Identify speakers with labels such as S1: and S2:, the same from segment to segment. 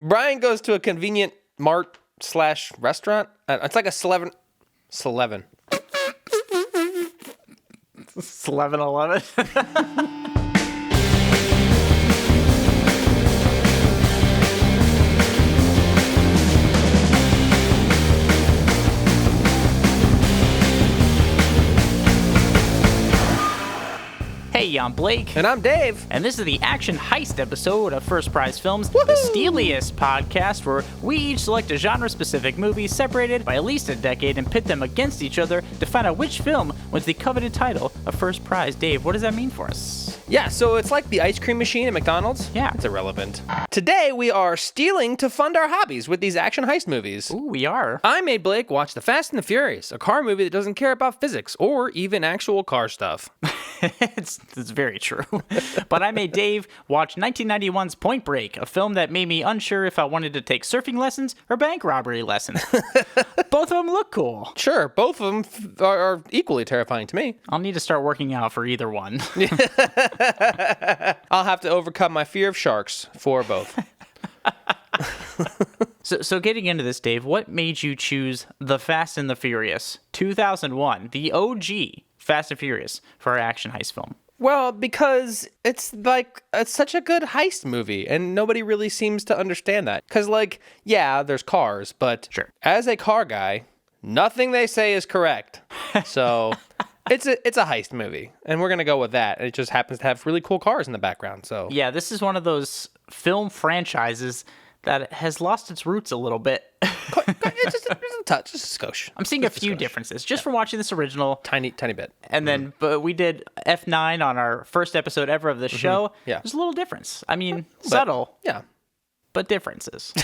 S1: Brian goes to a convenient mart / restaurant. It's like a Sleven.
S2: 11-11. Hey, I'm Blake.
S1: And I'm Dave.
S2: And this is the Action Heist episode of First Prize Films, the steeliest podcast where we each select a genre-specific movie separated by at least a decade and pit them against each other to find out which film wins the coveted title of First Prize. Dave, what does that mean for us?
S1: Yeah, so it's like the ice cream machine at McDonald's.
S2: Yeah.
S1: It's irrelevant. Today, we are stealing to fund our hobbies with these action heist movies.
S2: Ooh, we are.
S1: I made Blake watch The Fast and the Furious, a car movie that doesn't care about physics or even actual car stuff.
S2: It's very true. But I made Dave watch 1991's Point Break, a film that made me unsure if I wanted to take surfing lessons or bank robbery lessons. Both of them look cool.
S1: Sure, both of them are equally terrifying to me.
S2: I'll need to start working out for either one.
S1: I'll have to overcome my fear of sharks for both.
S2: So getting into this, Dave, what made you choose The Fast and the Furious 2001, the OG Fast and Furious, for our action heist film?
S1: Well, because it's such a good heist movie, and nobody really seems to understand that. Because, yeah, there's cars, but
S2: Sure.
S1: As a car guy, nothing they say is correct. So it's a heist movie, and we're gonna go with that. It just happens to have really cool cars in the background. So
S2: Yeah, this is one of those film franchises that has lost its roots a little bit.
S1: it's just a touch, just a skosh.
S2: I'm seeing a few differences just from watching this original.
S1: Tiny bit.
S2: And then, but we did F9 on our first episode ever of the show.
S1: Yeah.
S2: There's a little difference. I mean, subtle,
S1: Yeah.
S2: but differences.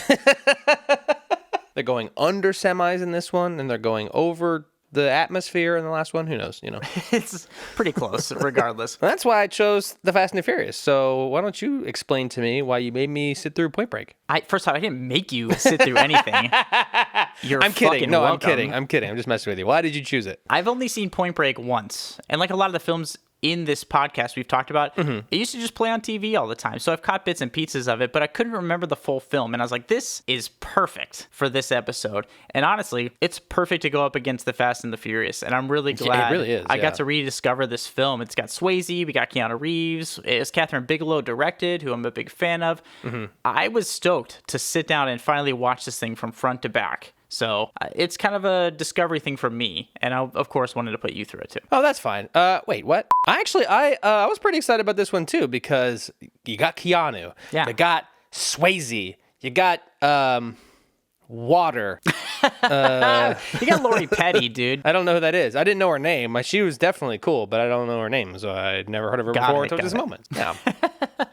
S1: They're going under semis in this one, and they're going over the atmosphere in the last one. Who knows,
S2: It's pretty close, regardless.
S1: That's why I chose The Fast and the Furious. So why don't you explain to me why you made me sit through Point Break?
S2: First off, I didn't make you sit through anything.
S1: I'm kidding. No,
S2: welcome.
S1: I'm kidding. I'm just messing with you. Why did you choose it?
S2: I've only seen Point Break once. And like a lot of the films in this podcast we've talked about, it used to just play on TV all the time. So I've caught bits and pieces of it, but I couldn't remember the full film. And I was like, this is perfect for this episode. And honestly, it's perfect to go up against The Fast and the Furious. And I'm really glad
S1: it really is,
S2: I got to rediscover this film. It's got Swayze, we got Keanu Reeves, it's Catherine Bigelow directed, who I'm a big fan of. I was stoked to sit down and finally watch this thing from front to back. So it's kind of a discovery thing for me, and I, of course, wanted to put you through it too.
S1: Oh, that's fine. Wait, what? I was pretty excited about this one too, because you got Keanu.
S2: Yeah.
S1: You got Swayze. You got water.
S2: You got Lori Petty, dude.
S1: I don't know who that is. I didn't know her name. She was definitely cool, but I don't know her name, so I'd never heard of her before until this moment. Yeah.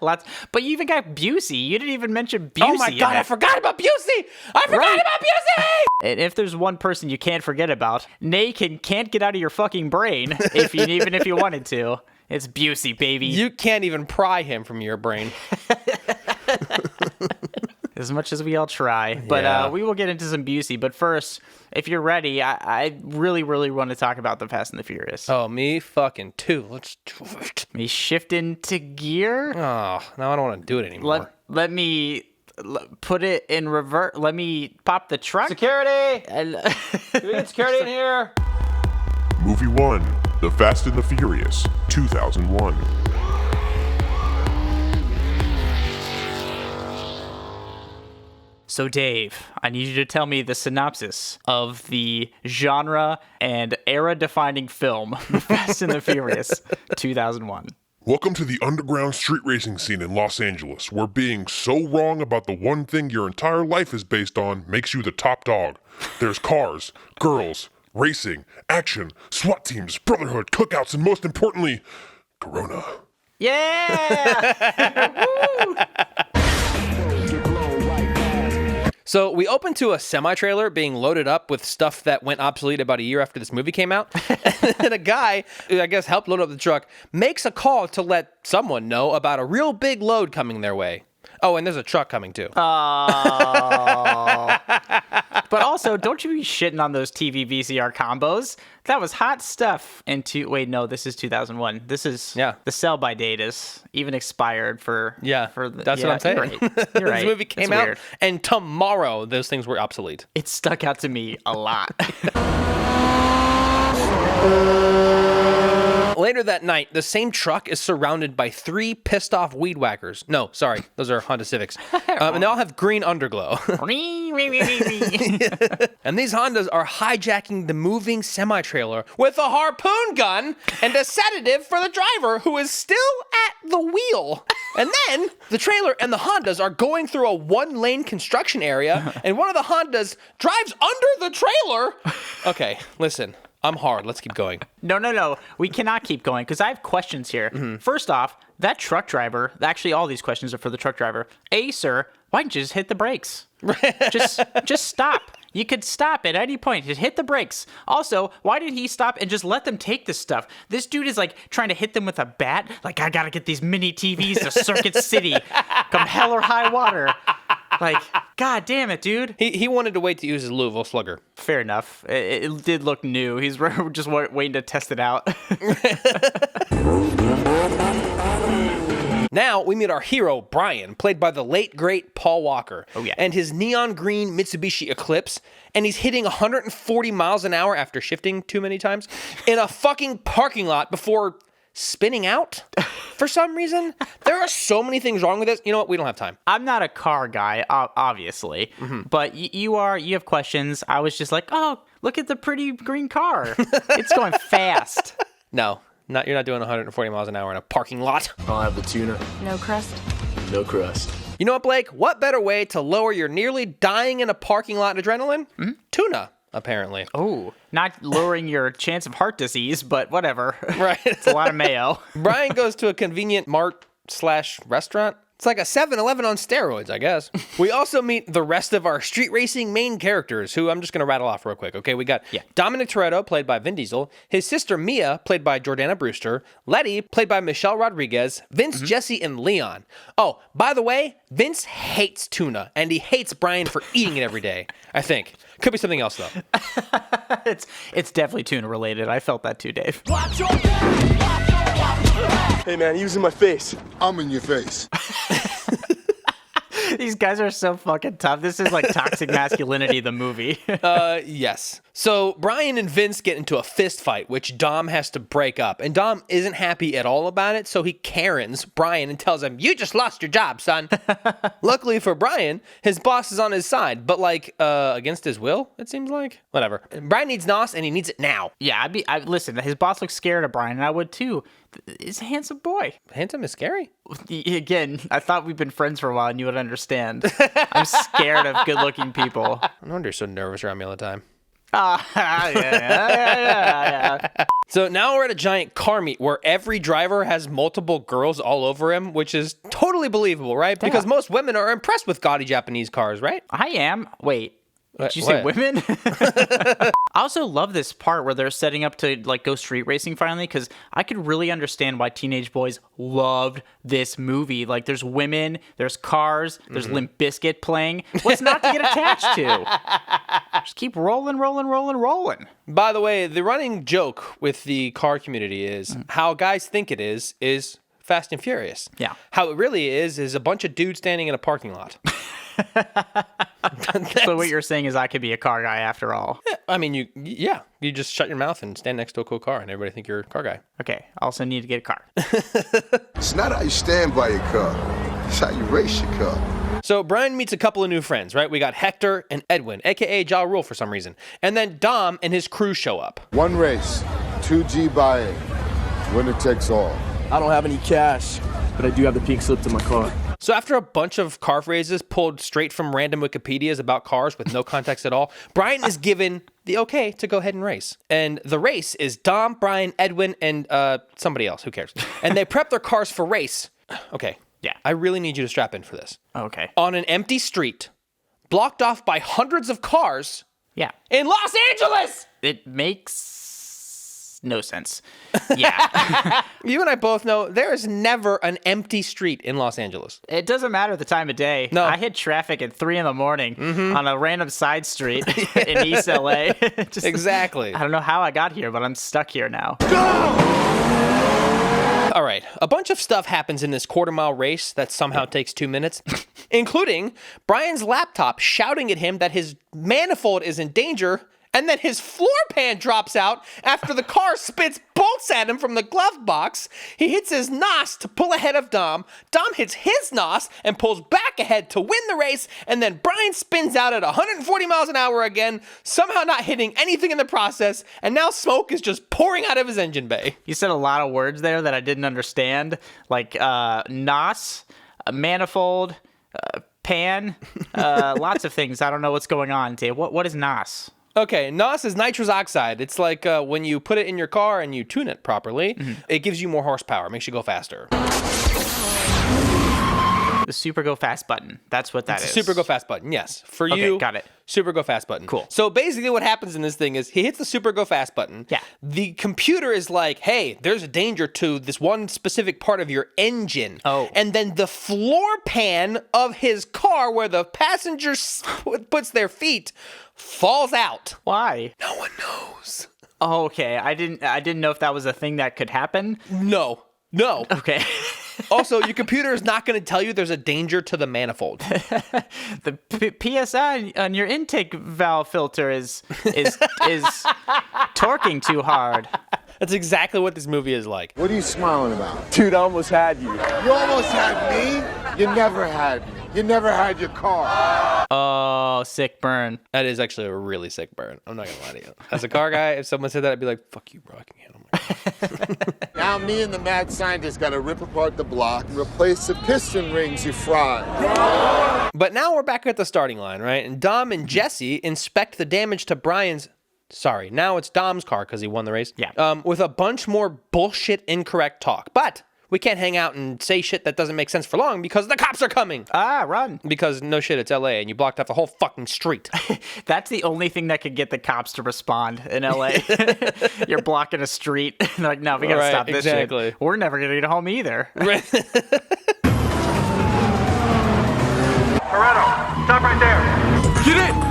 S2: But you even got Busey. You didn't even mention Busey.
S1: Oh my God, I forgot about Busey! I forgot about Busey!
S2: And if there's one person you can't forget about, can't get out of your fucking brain, even if you wanted to, it's Busey, baby.
S1: You can't even pry him from your brain.
S2: As much as we all try. But
S1: Yeah.
S2: we will get into some Busey. But first, if you're ready, I really, really want to talk about The Fast and the Furious.
S1: Oh, me fucking too. Let's do it.
S2: Me shift into gear.
S1: Oh, now I don't want to do it anymore.
S2: Let me put it in reverse. Let me pop the truck.
S1: Security!
S2: And-
S1: Can we get security in here?
S3: Movie 1, The Fast and the Furious, 2001.
S2: So, Dave, I need you to tell me the synopsis of the genre and era-defining film, The Fast and the Furious, 2001.
S3: Welcome to the underground street racing scene in Los Angeles, where being so wrong about the one thing your entire life is based on makes you the top dog. There's cars, girls, racing, action, SWAT teams, brotherhood, cookouts, and most importantly, Corona.
S2: Yeah! Woo!
S1: So we open to a semi-trailer being loaded up with stuff that went obsolete about a year after this movie came out. And a guy, who I guess helped load up the truck, makes a call to let someone know about a real big load coming their way. Oh, and there's a truck coming too.
S2: Oh. But also, don't you be shitting on those TV VCR combos. That was hot stuff. Wait, no, this is 2001. This is the sell-by date is even expired for.
S1: That's what I'm saying.
S2: You're right. You're right.
S1: This movie came out, and tomorrow those things were obsolete.
S2: It stuck out to me a lot.
S1: Later that night, the same truck is surrounded by 3 pissed-off weed whackers. No, sorry, those are Honda Civics. And they all have green underglow. And these Hondas are hijacking the moving semi-trailer with a harpoon gun and a sedative for the driver, who is still at the wheel. And then the trailer and the Hondas are going through a 1-lane construction area, and one of the Hondas drives under the trailer. Okay, listen. I'm hard. Let's keep going.
S2: No. We cannot keep going because I have questions here. Mm-hmm. First off, that truck driver, actually all these questions are for the truck driver. A, sir, why didn't you just hit the brakes? just stop. You could stop at any point. Just hit the brakes. Also, why did he stop and just let them take this stuff? This dude is like trying to hit them with a bat. Like, I got to get these mini TVs to Circuit City. Come hell or high water. Like, god damn it, dude.
S1: He wanted to wait to use his Louisville Slugger.
S2: Fair enough. It did look new. He's just waiting to test it out.
S1: Now we meet our hero, Brian, played by the late, great Paul Walker.
S2: Oh, yeah.
S1: And his neon green Mitsubishi Eclipse. And he's hitting 140 miles an hour after shifting too many times in a fucking parking lot before spinning out for some reason. There are so many things wrong with this. You know what? We don't have time.
S2: I'm not a car guy, obviously, but you have questions. I was just like, oh, look at the pretty green car. It's going fast.
S1: No, you're not doing 140 miles an hour in a parking lot.
S4: I'll have the tuna.
S5: No crust?
S4: No crust.
S1: You know what, Blake? What better way to lower your nearly dying in a parking lot adrenaline? Mm-hmm. Tuna, apparently.
S2: Oh, not lowering your chance of heart disease, but whatever.
S1: Right.
S2: It's a lot of mayo.
S1: Brian goes to a convenient mart/restaurant. It's like a 7-Eleven on steroids, I guess. We also meet the rest of our street racing main characters, who I'm just going to rattle off real quick. Okay, we got Dominic Toretto, played by Vin Diesel, his sister Mia, played by Jordana Brewster, Letty, played by Michelle Rodriguez, Vince, Jesse, and Leon. Oh, by the way, Vince hates tuna, and he hates Brian for eating it every day, I think. Could be something else, though.
S2: It's definitely tuna related. I felt that too, Dave.
S4: Hey man, he was in my face.
S6: I'm in your face.
S2: These guys are so fucking tough. This is like Toxic Masculinity, the movie.
S1: Yes. So Brian and Vince get into a fist fight, which Dom has to break up. And Dom isn't happy at all about it, so he Karens Brian and tells him, "You just lost your job, son." Luckily for Brian, his boss is on his side, but like against his will, it seems like. Whatever. Brian needs NOS, and he needs it now.
S2: Yeah, listen, his boss looks scared of Brian, and I would too. He's a handsome boy.
S1: Handsome is scary.
S2: Again, I thought we've been friends for a while, and you would understand. I'm scared of good-looking people.
S1: No wonder you're so nervous around me all the time.
S2: Yeah.
S1: So now we're at a giant car meet where every driver has multiple girls all over him, which is totally believable, right? Because most women are impressed with gaudy Japanese cars, right?
S2: I am. Wait. Did you say women? I also love this part where they're setting up to like go street racing finally, because I could really understand why teenage boys loved this movie. Like, there's women, there's cars, there's Limp Bizkit playing. What's not to get attached to? Just keep rolling.
S1: By the way, the running joke with the car community is how guys think it is Fast and Furious.
S2: Yeah.
S1: How it really is a bunch of dudes standing in a parking lot.
S2: So what you're saying is I could be a car guy after all.
S1: Yeah, I mean, you just shut your mouth and stand next to a cool car and everybody think you're a car guy.
S2: Okay, I also need to get a car.
S6: It's not how you stand by your car. It's how you race your car.
S1: So Brian meets a couple of new friends, right? We got Hector and Edwin, a.k.a. Ja Rule for some reason. And then Dom and his crew show up.
S6: One race, 2G buy-in. Winner takes all.
S4: I don't have any cash, but I do have the pink slip to my car.
S1: So after a bunch of car phrases pulled straight from random Wikipedias about cars with no context at all, Brian is given the okay to go ahead and race. And the race is Dom, Brian, Edwin, and somebody else. Who cares? And they prep their cars for race. Okay.
S2: Yeah.
S1: I really need you to strap in for this.
S2: Okay.
S1: On an empty street, blocked off by hundreds of cars.
S2: Yeah.
S1: In Los Angeles!
S2: It makes no sense. Yeah.
S1: You and I both know there is never an empty street in Los Angeles.
S2: It doesn't matter the time of day.
S1: No.
S2: I hit traffic at 3 a.m. on a random side street in East LA. Just,
S1: Exactly.
S2: I don't know how I got here, but I'm stuck here now.
S1: All right, a bunch of stuff happens in this quarter-mile race that somehow takes 2 minutes, including Brian's laptop shouting at him that his manifold is in danger, and then his floor pan drops out after the car spits bolts at him from the glove box. He hits his NOS to pull ahead of Dom. Dom hits his NOS and pulls back ahead to win the race, and then Brian spins out at 140 miles an hour again, somehow not hitting anything in the process, and now smoke is just pouring out of his engine bay.
S2: You said a lot of words there that I didn't understand, like NOS, manifold, pan, lots of things. I don't know what's going on, Dave. What is NOS?
S1: Okay, NOS is nitrous oxide. It's like when you put it in your car and you tune it properly, it gives you more horsepower, makes you go faster.
S2: The super go fast button. That's what that is.
S1: Super go fast button, yes. For
S2: Okay,
S1: you,
S2: got it.
S1: Super go fast button.
S2: Cool.
S1: So basically what happens in this thing is he hits the super go fast button.
S2: Yeah.
S1: The computer is like, hey, there's a danger to this one specific part of your engine.
S2: Oh.
S1: And then the floor pan of his car where the passenger puts their feet falls out.
S2: Why?
S1: No one knows.
S2: Oh, okay. I didn't know if that was a thing that could happen.
S1: No.
S2: Okay.
S1: Also, your computer is not going to tell you there's a danger to the manifold.
S2: The PSI on your intake valve filter is torquing too hard.
S1: That's exactly what this movie is like.
S6: What are you smiling about?
S4: Dude, I almost had you.
S6: You almost had me? You never had me. You never had your car.
S2: Oh, sick burn.
S1: That is actually a really sick burn. I'm not going to lie to you. As a car guy, if someone said that, I'd be like, fuck you, bro. I can handle my
S6: Now me and the mad scientist gotta rip apart the block and replace the piston rings you fried.
S1: But now we're back at the starting line, right? And Dom and Jesse inspect the damage to Brian's... Sorry, now it's Dom's car because he won the race.
S2: Yeah.
S1: With a bunch more bullshit incorrect talk. But we can't hang out and say shit that doesn't make sense for long because the cops are coming.
S2: Run.
S1: Because no shit, it's LA and you blocked off the whole fucking street.
S2: That's the only thing that could get the cops to respond in LA. You're blocking a street. They're like, no, we gotta
S1: Right,
S2: stop this
S1: exactly.
S2: shit. We're never gonna get home either.
S5: Toretto, stop right there.
S4: Get in!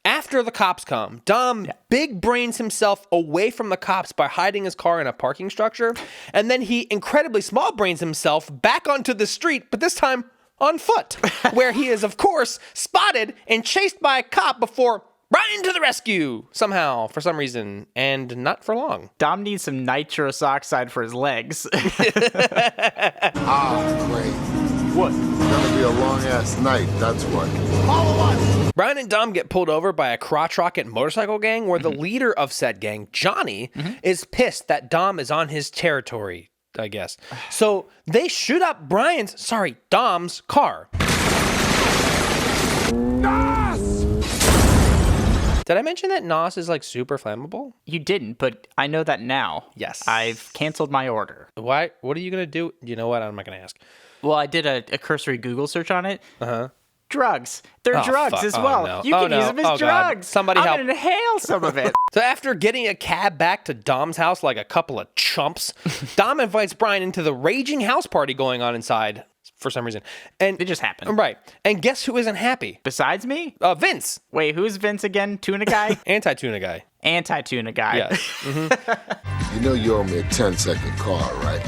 S1: After the cops come, Dom big brains himself away from the cops by hiding his car in a parking structure, and then he incredibly small brains himself back onto the street, but this time on foot, where he is, of course, spotted and chased by a cop before Brian to the rescue, somehow, for some reason, and not for long.
S2: Dom needs some nitrous oxide for his legs.
S6: Great.
S4: What?
S6: It's gonna be a long-ass night, that's what.
S1: Brian and Dom get pulled over by a crotch rocket motorcycle gang where the leader of said gang, Johnny, is pissed that Dom is on his territory, I guess. So they shoot up Dom's car. Did I mention that NOS is like super flammable?
S2: You didn't, but I know that now.
S1: Yes.
S2: I've canceled my order.
S1: Why? What are you going to do? You know what? I'm not going to ask.
S2: Well, I did a cursory Google search on it.
S1: Uh-huh.
S2: Drugs. They're
S1: Oh,
S2: drugs
S1: fuck.
S2: as
S1: Oh,
S2: well.
S1: no.
S2: You
S1: Oh,
S2: can
S1: no.
S2: use them as
S1: Oh, God.
S2: drugs.
S1: Somebody
S2: I'm
S1: help.
S2: gonna inhale some of it.
S1: So after getting a cab back to Dom's house like a couple of chumps, Dom invites Brian into the raging house party going on inside for some reason. And
S2: It just happened.
S1: Right. And guess who isn't happy?
S2: Besides me?
S1: Vince.
S2: Wait, who's Vince again? Tuna guy?
S1: Anti-tuna guy.
S2: Anti-tuna guy.
S1: Yes.
S6: You know you owe me a 10-second car, right?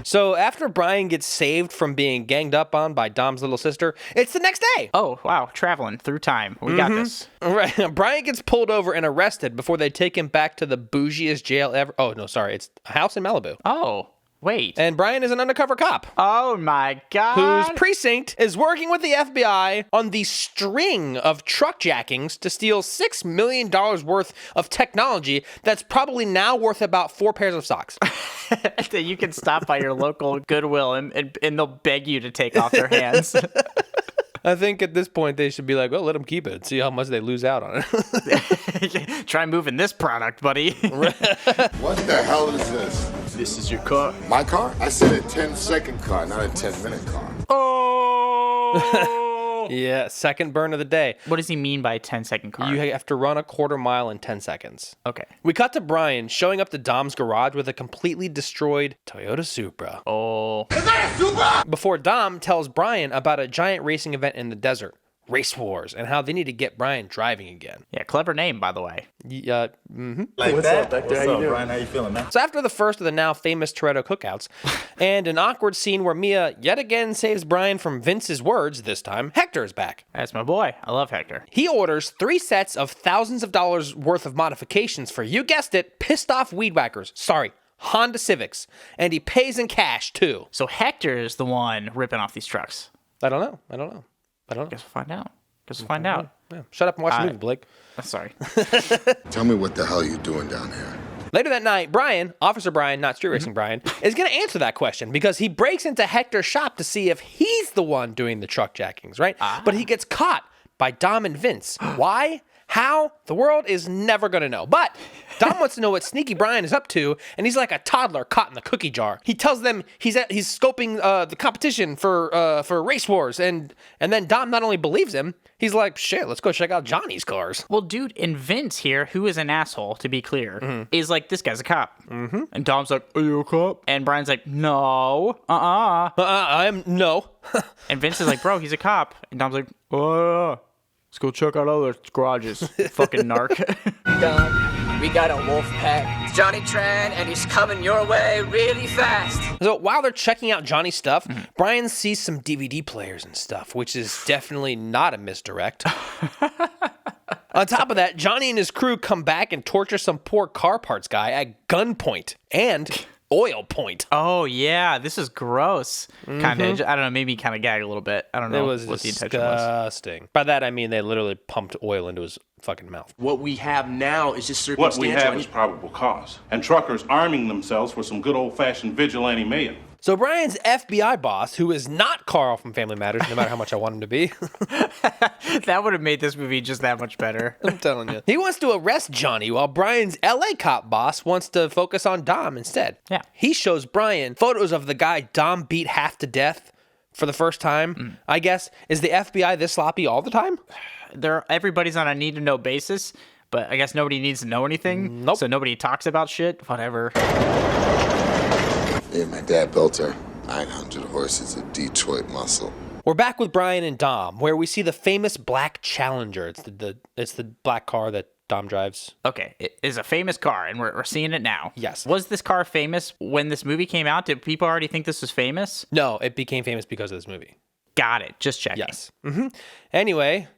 S1: So after Brian gets saved from being ganged up on by Dom's little sister, it's the next day.
S2: Oh, wow. Traveling through time. We got this.
S1: Right. Brian gets pulled over and arrested before they take him back to the bougiest jail ever. Oh, no, sorry. It's a house in Malibu.
S2: Oh, wait.
S1: And Brian is an undercover cop
S2: Oh, my God.
S1: whose precinct is working with the FBI on the string of truck jackings to steal $6 million worth of technology that's probably now worth about 4 pairs of socks.
S2: That you can stop by your local Goodwill and they'll beg you to take off their hands.
S1: I think at this point they should be like, well, let them keep it. See how much they lose out on it.
S2: Try moving this product, buddy.
S6: What the hell is this?
S4: This is your car.
S6: My car? I said a 10-second car, not a 10-minute car.
S2: Oh.
S1: Yeah, second burn of the day.
S2: What does he mean by 10-second car?
S1: You have to run a quarter mile in 10 seconds.
S2: Okay.
S1: We cut to Brian showing up to Dom's garage with a completely destroyed Toyota Supra.
S2: Oh.
S1: Before Dom tells Brian about a giant racing event in the desert, Race Wars, and how they need to get Brian driving again.
S2: Yeah, clever name, by the way.
S7: What's up, Hector? How you doing? Brian, how you feeling, man?
S1: So after the first of the now famous Toretto cookouts, and an awkward scene where Mia yet again saves Brian from Vince's words, this time, Hector is back.
S2: That's my boy. I love Hector.
S1: He orders 3 sets of thousands of dollars worth of modifications for, you guessed it, pissed off weed whackers. Sorry, Honda Civics. And he pays in cash, too.
S2: So Hector is the one ripping off these trucks.
S1: I don't know.
S2: Guess we'll find out.
S1: Yeah. Shut up and watch the movie, Blake.
S2: Sorry.
S6: Tell me what the hell you're doing down here.
S1: Later that night, Brian, Officer Brian, not Street Racing Brian, is going to answer that question because he breaks into Hector's shop to see if he's the one doing the truck jackings, right? But he gets caught by Dom and Vince. Why? How? The world is never going to know. But Dom wants to know what Sneaky Brian is up to, and he's like a toddler caught in the cookie jar. He tells them he's scoping the competition for Race Wars, and then Dom not only believes him, he's like, shit, let's go check out Johnny's cars.
S2: Well, dude, and Vince here, who is an asshole, to be clear, is like, this guy's a cop. And Dom's like, are you a cop? And Brian's like, no,
S1: I am, no.
S2: And Vince is like, bro, he's a cop. And Dom's like, oh, let's go check out other garages, fucking narc.
S8: Done. We got a wolf pack. It's Johnny Tran, and he's coming your way really fast.
S1: So while they're checking out Johnny's stuff, Brian sees some DVD players and stuff, which is definitely not a misdirect. On top of that, Johnny and his crew come back and torture some poor car parts guy at gunpoint and oil point.
S2: Oh, yeah, this is gross. Kind of, I don't know, maybe kind of gag a little bit. I don't know
S1: It was
S2: what the intention was.
S1: disgusting. By that, I mean they literally pumped oil into his fucking mouth.
S4: What we have now is just
S5: What
S4: circumstantial.
S5: we have is probable cause. And truckers arming themselves for some good old-fashioned vigilante mayhem.
S1: So Brian's FBI boss, who is not Carl from Family Matters, no matter how much I want him to be.
S2: That would have made this movie just that much better.
S1: I'm telling you. He wants to arrest Johnny while Brian's LA cop boss wants to focus on Dom instead.
S2: Yeah.
S1: He shows Brian photos of the guy Dom beat half to death for the first time. I guess. Is the FBI this sloppy all the time?
S2: Everybody's on a need-to-know basis, but I guess nobody needs to know anything.
S1: Nope.
S2: So nobody talks about shit. Whatever.
S6: Yeah, my dad built her 900 horses of Detroit muscle.
S1: We're back with Brian and Dom, where we see the famous black Challenger. It's the black car that Dom drives.
S2: Okay, it is a famous car, and we're seeing it now.
S1: Yes.
S2: Was this car famous when this movie came out? Did people already think this was famous?
S1: No, it became famous because of this movie.
S2: Got it. Just checking.
S1: Yes. Anyway,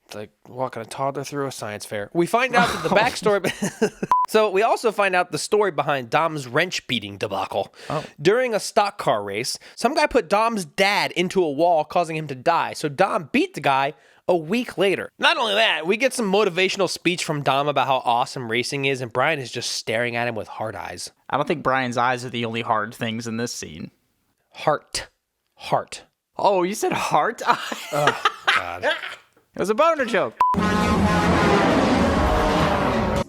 S1: it's like walking a toddler through a science fair. We find out that the backstory... So we also find out the story behind Dom's wrench beating debacle. During a stock car race, some guy put Dom's dad into a wall, causing him to die. So Dom beat the guy a week later. Not only that, we get some motivational speech from Dom about how awesome racing is, and Brian is just staring at him with hard eyes.
S2: I don't think Brian's eyes are the only hard things in this scene.
S1: Heart.
S2: Oh, you said heart?
S1: Oh, God.
S2: It was a boner joke.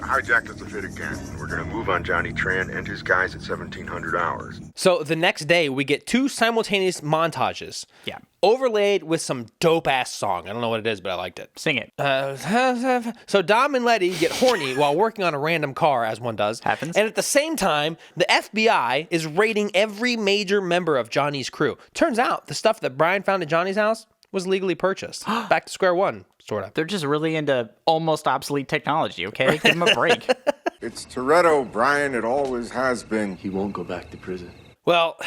S9: Hijacked us a fit again. We're gonna move on Johnny Tran and his guys at 1700 hours.
S1: So the next day, we get 2 simultaneous montages.
S2: Yeah.
S1: Overlaid with some dope-ass song. I don't know what it is, but I liked it.
S2: Sing it.
S1: So Dom and Letty get horny while working on a random car, as one does.
S2: Happens.
S1: And at the same time, the FBI is raiding every major member of Johnny's crew. Turns out, the stuff that Brian found at Johnny's house was legally purchased. Back to square one, sort of.
S2: They're just really into almost obsolete technology, okay? Give them a break.
S9: It's Toretto, Brian. It always has been.
S4: He won't go back to prison.
S1: Well,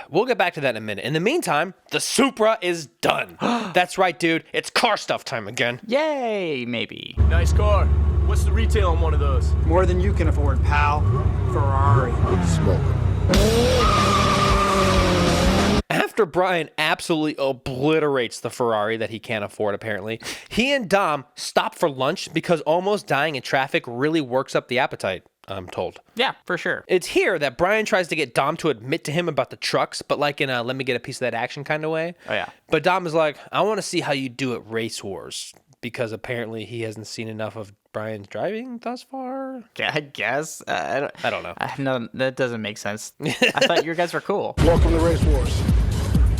S1: we'll get back to that in a minute. In the meantime, the Supra is done. That's right, dude. It's car stuff time again.
S2: Yay, maybe.
S4: Nice car. What's the retail on one of those?
S10: More than you can afford, pal. Ferrari.
S6: Smoking.
S1: After Brian absolutely obliterates the Ferrari that he can't afford, apparently, he and Dom stop for lunch because almost dying in traffic really works up the appetite, I'm told.
S2: Yeah, for sure.
S1: It's here that Brian tries to get Dom to admit to him about the trucks, but like in a let me get a piece of that action kind of way.
S2: Oh, yeah.
S1: But Dom is like, I want to see how you do at Race Wars, because apparently he hasn't seen enough of Brian's driving thus far.
S2: Yeah, I guess. I don't
S1: know.
S2: No, that doesn't make sense. I thought you guys were cool.
S9: Welcome to Race Wars.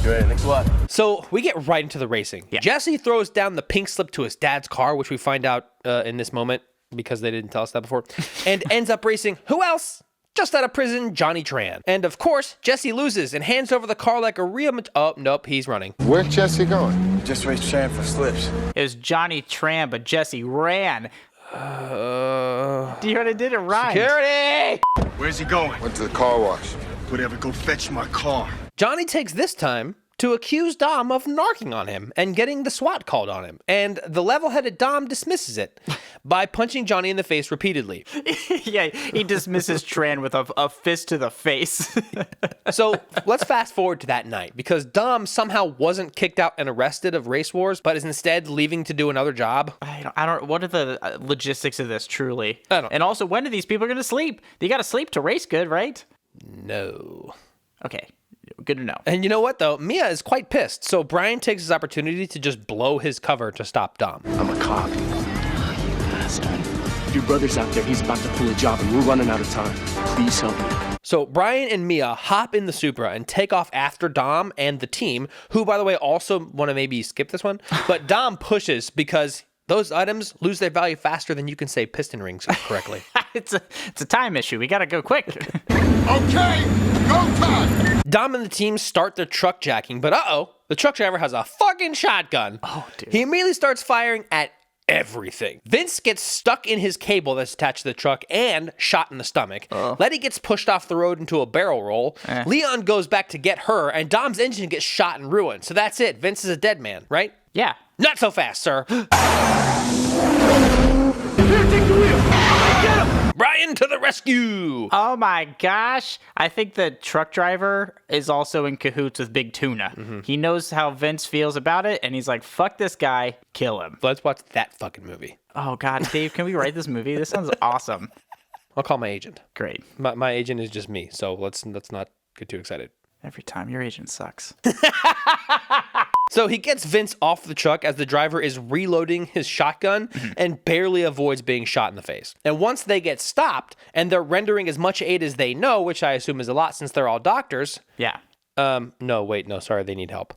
S4: Great, next what?
S1: So we get right into the racing.
S2: Yeah.
S1: Jesse throws down the pink slip to his dad's car, which we find out in this moment because they didn't tell us that before, and ends up racing who else? Just out of prison, Johnny Tran. And of course, Jesse loses and hands over the car like a real... Oh, nope, he's running.
S6: Where's Jesse going?
S7: Just race Tran for slips.
S2: It was Johnny Tran, but Jesse ran. Do you hear what I did? It rhymed.
S1: Security!
S7: Where's he going?
S6: Went to the car wash.
S7: Whatever, go fetch my car.
S1: Johnny takes this time to accuse Dom of narking on him and getting the SWAT called on him. And the level-headed Dom dismisses it by punching Johnny in the face repeatedly.
S2: Yeah, he dismisses Tran with a fist to the face.
S1: So let's fast forward to that night, because Dom somehow wasn't kicked out and arrested of Race Wars, but is instead leaving to do another job.
S2: I don't. What are the logistics of this, truly?
S1: I don't.
S2: And also, when are these people going to sleep? They got to sleep to race good, right?
S1: No.
S2: Okay, good to know.
S1: And you know what, though? Mia is quite pissed, so Brian takes his opportunity to just blow his cover to stop Dom.
S4: I'm a cop. You bastard. Your brother's out there. He's about to pull a job, and we're running out of time. Please help me.
S1: So Brian and Mia hop in the Supra and take off after Dom and the team, who, by the way, also want to maybe skip this one. But Dom pushes because those items lose their value faster than you can say piston rings correctly.
S2: It's a time issue. We got to go quick.
S6: Okay, go time!
S1: Dom and the team start their truck jacking, but the truck driver has a fucking shotgun.
S2: Oh, dude.
S1: He immediately starts firing at everything. Vince gets stuck in his cable that's attached to the truck and shot in the stomach. Letty gets pushed off the road into a barrel roll. Leon goes back to get her, and Dom's engine gets shot and ruined. So that's it. Vince is a dead man, right?
S2: Yeah.
S1: Not so fast, sir. Brian to the rescue!
S2: Oh my gosh. I think the truck driver is also in cahoots with Big Tuna.
S1: Mm-hmm.
S2: He knows how Vince feels about it, and he's like, fuck this guy, kill him.
S1: Let's watch that fucking movie.
S2: Oh God, Dave, can we write this movie? This sounds awesome.
S1: I'll call my agent.
S2: Great.
S1: My agent is just me, so let's not get too excited.
S2: Every time your agent sucks.
S1: So he gets Vince off the truck as the driver is reloading his shotgun and barely avoids being shot in the face. And once they get stopped and they're rendering as much aid as they know, which I assume is a lot since they're all doctors.
S2: Yeah.
S1: No, sorry, they need help.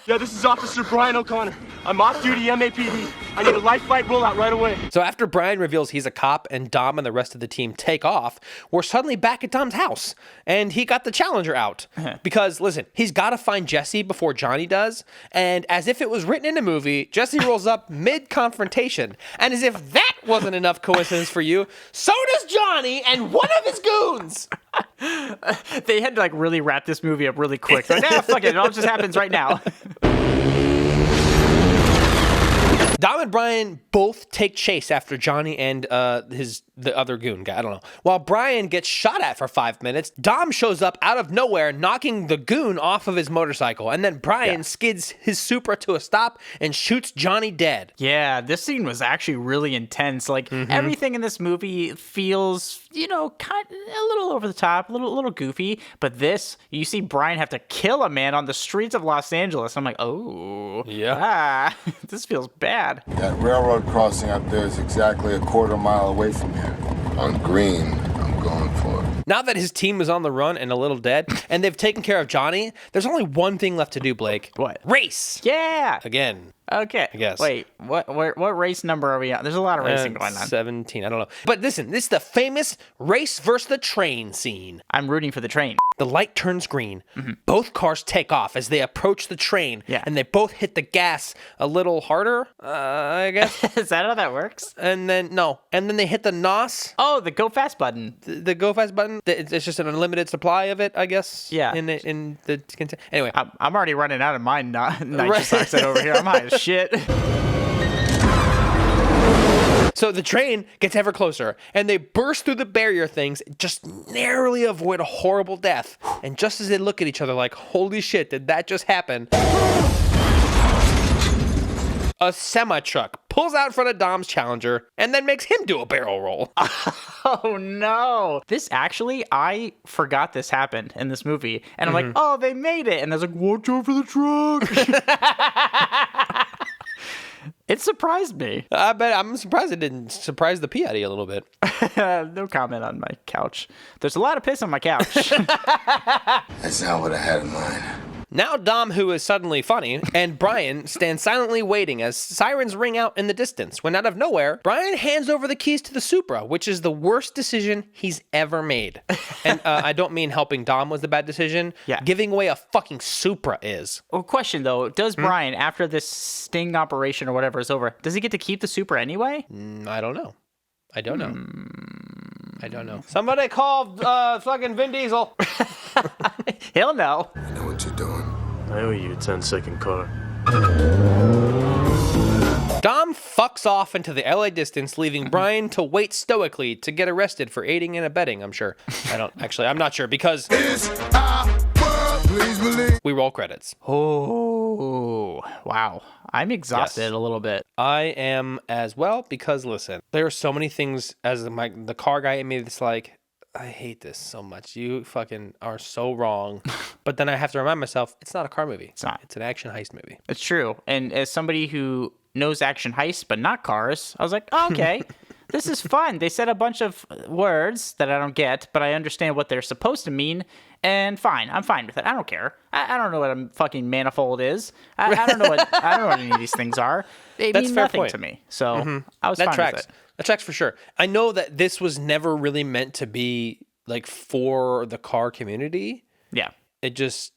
S4: Yeah, this is Officer Brian O'Connor. I'm off-duty MAPD. I need a life flight rollout right away.
S1: So after Brian reveals he's a cop and Dom and the rest of the team take off, we're suddenly back at Dom's house. And he got the Challenger out. Because, listen, he's got to find Jesse before Johnny does. And as if it was written in a movie, Jesse rolls up mid-confrontation. And as if that wasn't enough coincidence for you, so does Johnny and one of his goons.
S2: They had to like really wrap this movie up really quick. Like, fuck it all just happens right now.
S1: Dom and Brian both take chase after Johnny and the other goon guy. I don't know. While Brian gets shot at for 5 minutes, Dom shows up out of nowhere, knocking the goon off of his motorcycle. And then Brian skids his Supra to a stop and shoots Johnny dead.
S2: Yeah, this scene was actually really intense. Like, everything in this movie feels, kind of a little over the top, a little goofy. But this, you see Brian have to kill a man on the streets of Los Angeles. I'm like, oh,
S1: yeah,
S2: this feels bad.
S6: That railroad crossing up there is exactly a quarter-mile away from here. On green, I'm going for it.
S1: Now that his team is on the run and a little dead, and they've taken care of Johnny, there's only one thing left to do, Blake.
S2: What?
S1: Race!
S2: Yeah!
S1: Again.
S2: Okay.
S1: I guess.
S2: Wait, what race number are we on? There's a lot of racing going on.
S1: 17, I don't know. But listen, this is the famous race versus the train scene.
S2: I'm rooting for the train.
S1: The light turns green. Both cars take off as they approach the train, and they both hit the gas a little harder, I guess.
S2: Is that how that works?
S1: And then they hit the NOS.
S2: Oh, the go fast button.
S1: The go fast button. It's just an unlimited supply of it, I guess.
S2: Yeah.
S1: Anyway,
S2: I'm already running out of my nitrous oxide over here. I'm high as shit.
S1: So the train gets ever closer, and they burst through the barrier things, just narrowly avoid a horrible death. And just as they look at each other like, holy shit, did that just happen? A semi-truck pulls out in front of Dom's Challenger and then makes him do a barrel roll.
S2: Oh no. I forgot this happened in this movie. And I'm like, oh, they made it. And I was like, watch out for the truck. It surprised me.
S1: I bet I'm surprised it didn't surprise the pee out of you a little bit.
S2: No comment on my couch. There's a lot of piss on my couch.
S6: That's not what I had in mind.
S1: Now Dom, who is suddenly funny, and Brian stand silently waiting as sirens ring out in the distance, when out of nowhere, Brian hands over the keys to the Supra, which is the worst decision he's ever made. And I don't mean helping Dom was the bad decision.
S2: Yeah.
S1: Giving away a fucking Supra is.
S2: Well, question though, does Brian, after this sting operation or whatever is over, does he get to keep the Supra anyway?
S1: I don't know. I don't know. Somebody call fucking Vin Diesel.
S2: He'll know.
S6: I know what you're doing.
S4: I owe you a 10-second car.
S1: Dom fucks off into the LA distance, leaving Brian to wait stoically to get arrested for aiding and abetting, I'm sure. I'm not sure because
S6: It's our world, please believe.
S1: we roll credits.
S2: Oh, wow. I'm exhausted
S1: Yes.
S2: a little bit.
S1: I am as well because listen, there are so many things as the car guy in me that's like, I hate this so much. You fucking are so wrong. But then I have to remind myself, it's not a car movie.
S2: It's not.
S1: It's an action heist movie.
S2: It's true. And as somebody who knows action heists but not cars, I was like, oh, okay, this is fun. They said a bunch of words that I don't get, but I understand what they're supposed to mean. And fine, I'm fine with it. I don't care. I don't know what a fucking manifold is. I don't know what any of these things are. They
S1: That's
S2: mean
S1: fair
S2: nothing
S1: point.
S2: to me. So I was
S1: That
S2: fine
S1: tracks.
S2: with it.
S1: That tracks for sure. I know that this was never really meant to be like for the car community.
S2: Yeah.
S1: It just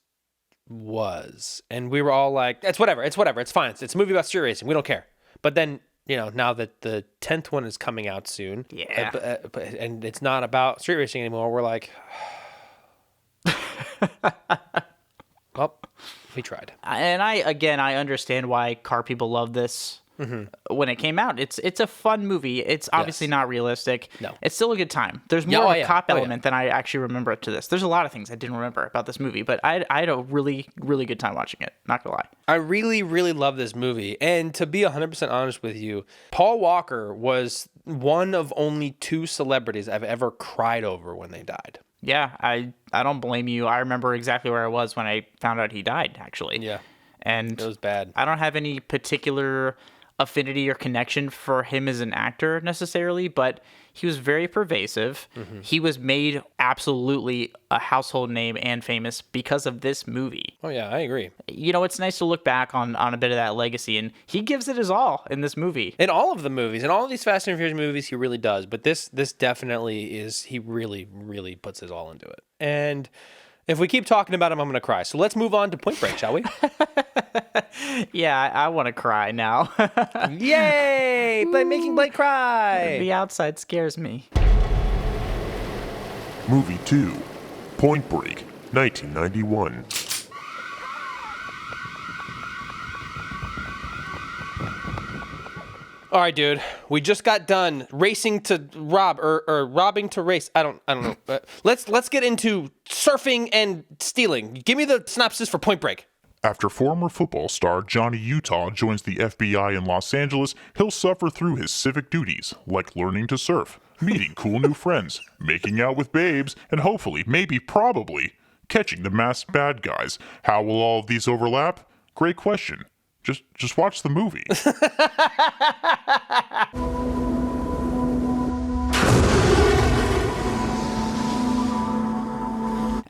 S1: was. And we were all like, it's whatever. It's fine. It's a movie about street racing. We don't care. But then, now that the 10th one is coming out soon,
S2: Yeah.
S1: and it's not about street racing anymore, we're like, well, we tried.
S2: And I understand why car people love this. When it came out, it's a fun movie. It's obviously not realistic.
S1: No.
S2: It's still a good time. There's more of a cop
S1: Oh, yeah.
S2: element than I actually remember to this. There's a lot of things I didn't remember about this movie, but I had a really, really good time watching it. Not gonna lie.
S1: I really, really love this movie. And to be 100% honest with you, Paul Walker was one of only 2 celebrities I've ever cried over when they died.
S2: Yeah, I don't blame you. I remember exactly where I was when I found out he died, actually.
S1: Yeah.
S2: And
S1: It was bad.
S2: I don't have any particular affinity or connection for him as an actor necessarily, but he was very pervasive. He was made absolutely a household name and famous because of this movie.
S1: Oh, yeah, I agree.
S2: It's nice to look back on a bit of that legacy, and he gives it his all in this movie.
S1: In all of the movies, in all of these Fast and Furious movies, he really does. But this definitely is, he really, really puts his all into it. And if we keep talking about him, I'm going to cry. So let's move on to Point Break, shall we?
S2: Yeah, I want to cry now.
S1: Yay! Making Blake cry!
S2: The outside scares me.
S3: Movie 2, Point Break, 1991.
S1: All right, dude. We just got done racing to rob or robbing to race. I don't know. Let's get into surfing and stealing. Give me the synopsis for Point Break.
S3: After former football star Johnny Utah joins the FBI in Los Angeles, he'll suffer through his civic duties, like learning to surf, meeting cool new friends, making out with babes, and hopefully, maybe probably, catching the masked bad guys. How will all of these overlap? Great question. Just watch the movie.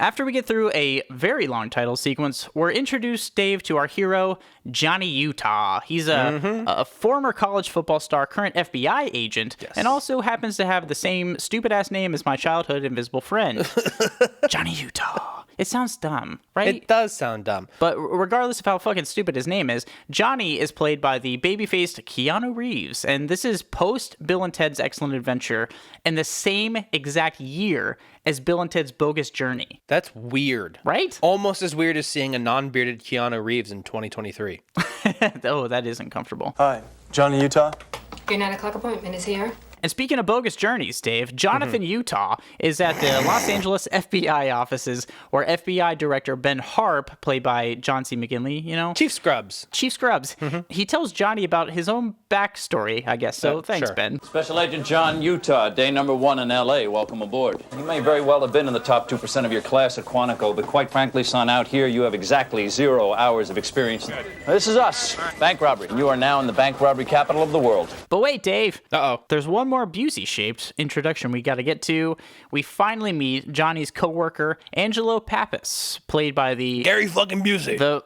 S2: After we get through a very long title sequence, we're introduced, Dave, to our hero, Johnny Utah. He's a former college football star, current FBI agent, and also happens to have the same stupid-ass name as my childhood invisible friend, Johnny Utah. It sounds dumb, right?
S1: It does sound dumb.
S2: But regardless of how fucking stupid his name is, Johnny is played by the baby-faced Keanu Reeves, and this is post Bill and Ted's Excellent Adventure in the same exact year as Bill and Ted's Bogus Journey.
S1: That's weird.
S2: Right?
S1: Almost as weird as seeing a non-bearded Keanu Reeves in 2023.
S2: Oh, that is uncomfortable.
S10: Hi, Johnny Utah.
S11: Your 9 o'clock appointment is here.
S2: And speaking of bogus journeys, Dave, Jonathan Utah is at the Los Angeles FBI offices where FBI Director Ben Harp, played by John C. McGinley,
S1: Chief Scrubs.
S2: Chief Scrubs. He tells Johnny about his own backstory, I guess. So thanks,
S1: sure.
S2: Ben.
S12: Special Agent John Utah, day number 1 in L.A. Welcome aboard. You may very well have been in the top 2% of your class at Quantico, but quite frankly, son, out here you have exactly 0 hours of experience. Now, this is us, bank robbery. You are now in the bank robbery capital of the world.
S2: But wait, Dave.
S1: Uh-oh.
S2: There's one more Busey-shaped introduction we got to get to. We finally meet Johnny's coworker, Angelo Pappas, played by the...
S1: Gary fucking Busey.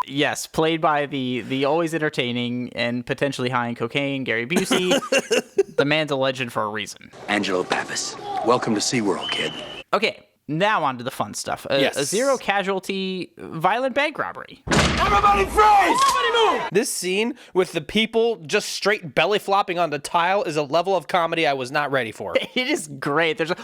S2: Yes, played by the always entertaining and potentially high in cocaine, Gary Busey. The man's a legend for a reason.
S13: Angelo Pappas, welcome to SeaWorld, kid.
S2: Okay, now on to the fun stuff. A zero casualty, violent bank robbery.
S13: Everybody freeze! Everybody move!
S1: This scene with the people just straight belly flopping on the tile is a level of comedy I was not ready for.
S2: It is great. There's a...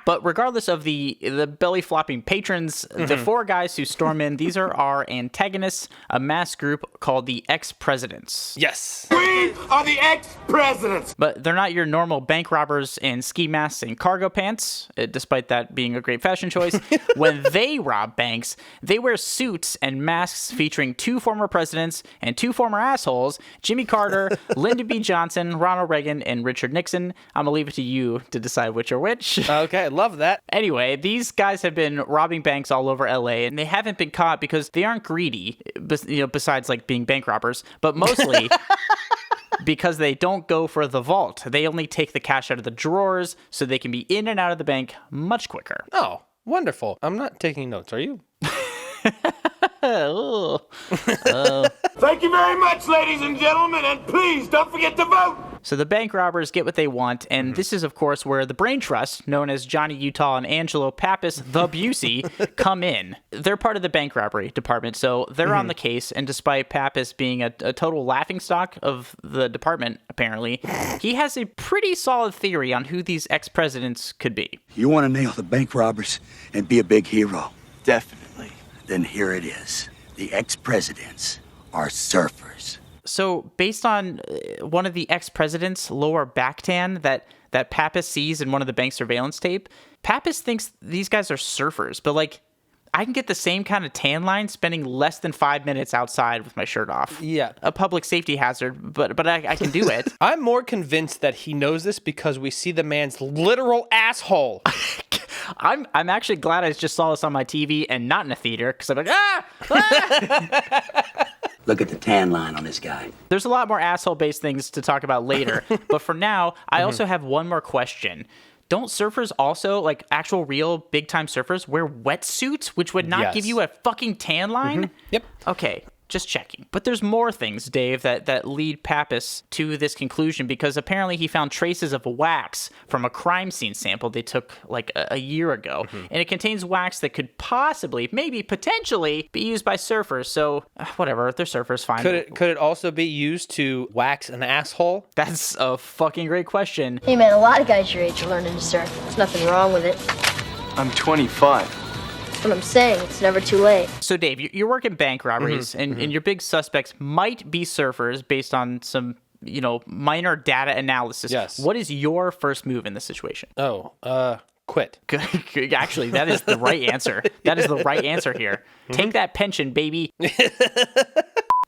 S2: But regardless of the belly flopping patrons, the four guys who storm in, these are our antagonists, a masked group called the Ex-Presidents.
S1: Yes.
S13: We are the ex-presidents!
S2: But they're not your normal bank robbers in ski masks and cargo pants, despite that being a great fashion choice. When they rob banks, they wear suits and masks featuring 2 former presidents and 2 former assholes, Jimmy Carter, Lyndon B. Johnson, Ronald Reagan, and Richard Nixon. I'm going to leave it to you to decide which are which.
S1: Okay, love that.
S2: Anyway, these guys have been robbing banks all over LA, and they haven't been caught because they aren't greedy, besides like being bank robbers, but mostly because they don't go for the vault. They only take the cash out of the drawers so they can be in and out of the bank much quicker.
S1: Oh, wonderful. I'm not taking notes, are you?
S13: Thank you very much, ladies and gentlemen, and please don't forget to vote!
S2: So the bank robbers get what they want, and this is, of course, where the brain trust, known as Johnny Utah and Angelo Pappas, the Busey, come in. They're part of the bank robbery department, so they're on the case, and despite Pappas being a total laughingstock of the department, apparently, he has a pretty solid theory on who these ex-presidents could be.
S13: You want to nail the bank robbers and be a big hero? Definitely. Then here it is. The ex-presidents are surfers.
S2: So, based on one of the ex-presidents' lower back tan that Pappas sees in one of the bank surveillance tape, Pappas thinks these guys are surfers, but like, I can get the same kind of tan line spending less than 5 minutes outside with my shirt off.
S1: Yeah.
S2: A public safety hazard, but I can do it.
S1: I'm more convinced that he knows this because we see the man's literal asshole.
S2: I'm actually glad I just saw this on my TV and not in a theater, because I'm like,
S13: Look at the tan line on this guy.
S2: There's a lot more asshole-based things to talk about later, but for now, I also have one more question. Don't surfers also, like actual real big-time surfers, wear wetsuits, which would not give you a fucking tan line?
S1: Yep.
S2: Okay, just checking. But there's more things, Dave, that lead Pappas to this conclusion, because apparently he found traces of wax from a crime scene sample they took like a year ago. And it contains wax that could possibly, maybe, potentially be used by surfers. So, whatever, they're surfers, fine.
S1: Could it also be used to wax an asshole?
S2: That's a fucking great question.
S14: Hey man, a lot of guys your age are learning to surf. There's nothing wrong with it.
S4: I'm 25.
S14: That's what I'm saying. It's never too late.
S2: So, Dave, you're working bank robberies, and your big suspects might be surfers based on some, minor data analysis.
S1: Yes.
S2: What is your first move in this situation?
S1: Quit.
S2: Actually, that is the right answer. That is the right answer here. Take that pension, baby.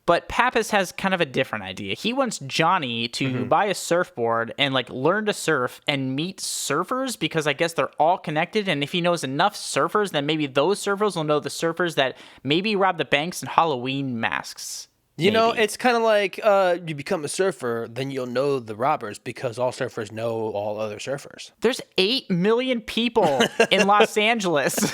S2: But Pappas has kind of a different idea. He wants Johnny to buy a surfboard and learn to surf and meet surfers, because I guess they're all connected. And if he knows enough surfers, then maybe those surfers will know the surfers that maybe rob the banks in Halloween masks.
S1: It's kind of like you become a surfer, then you'll know the robbers because all surfers know all other surfers.
S2: There's 8 million people in Los Angeles.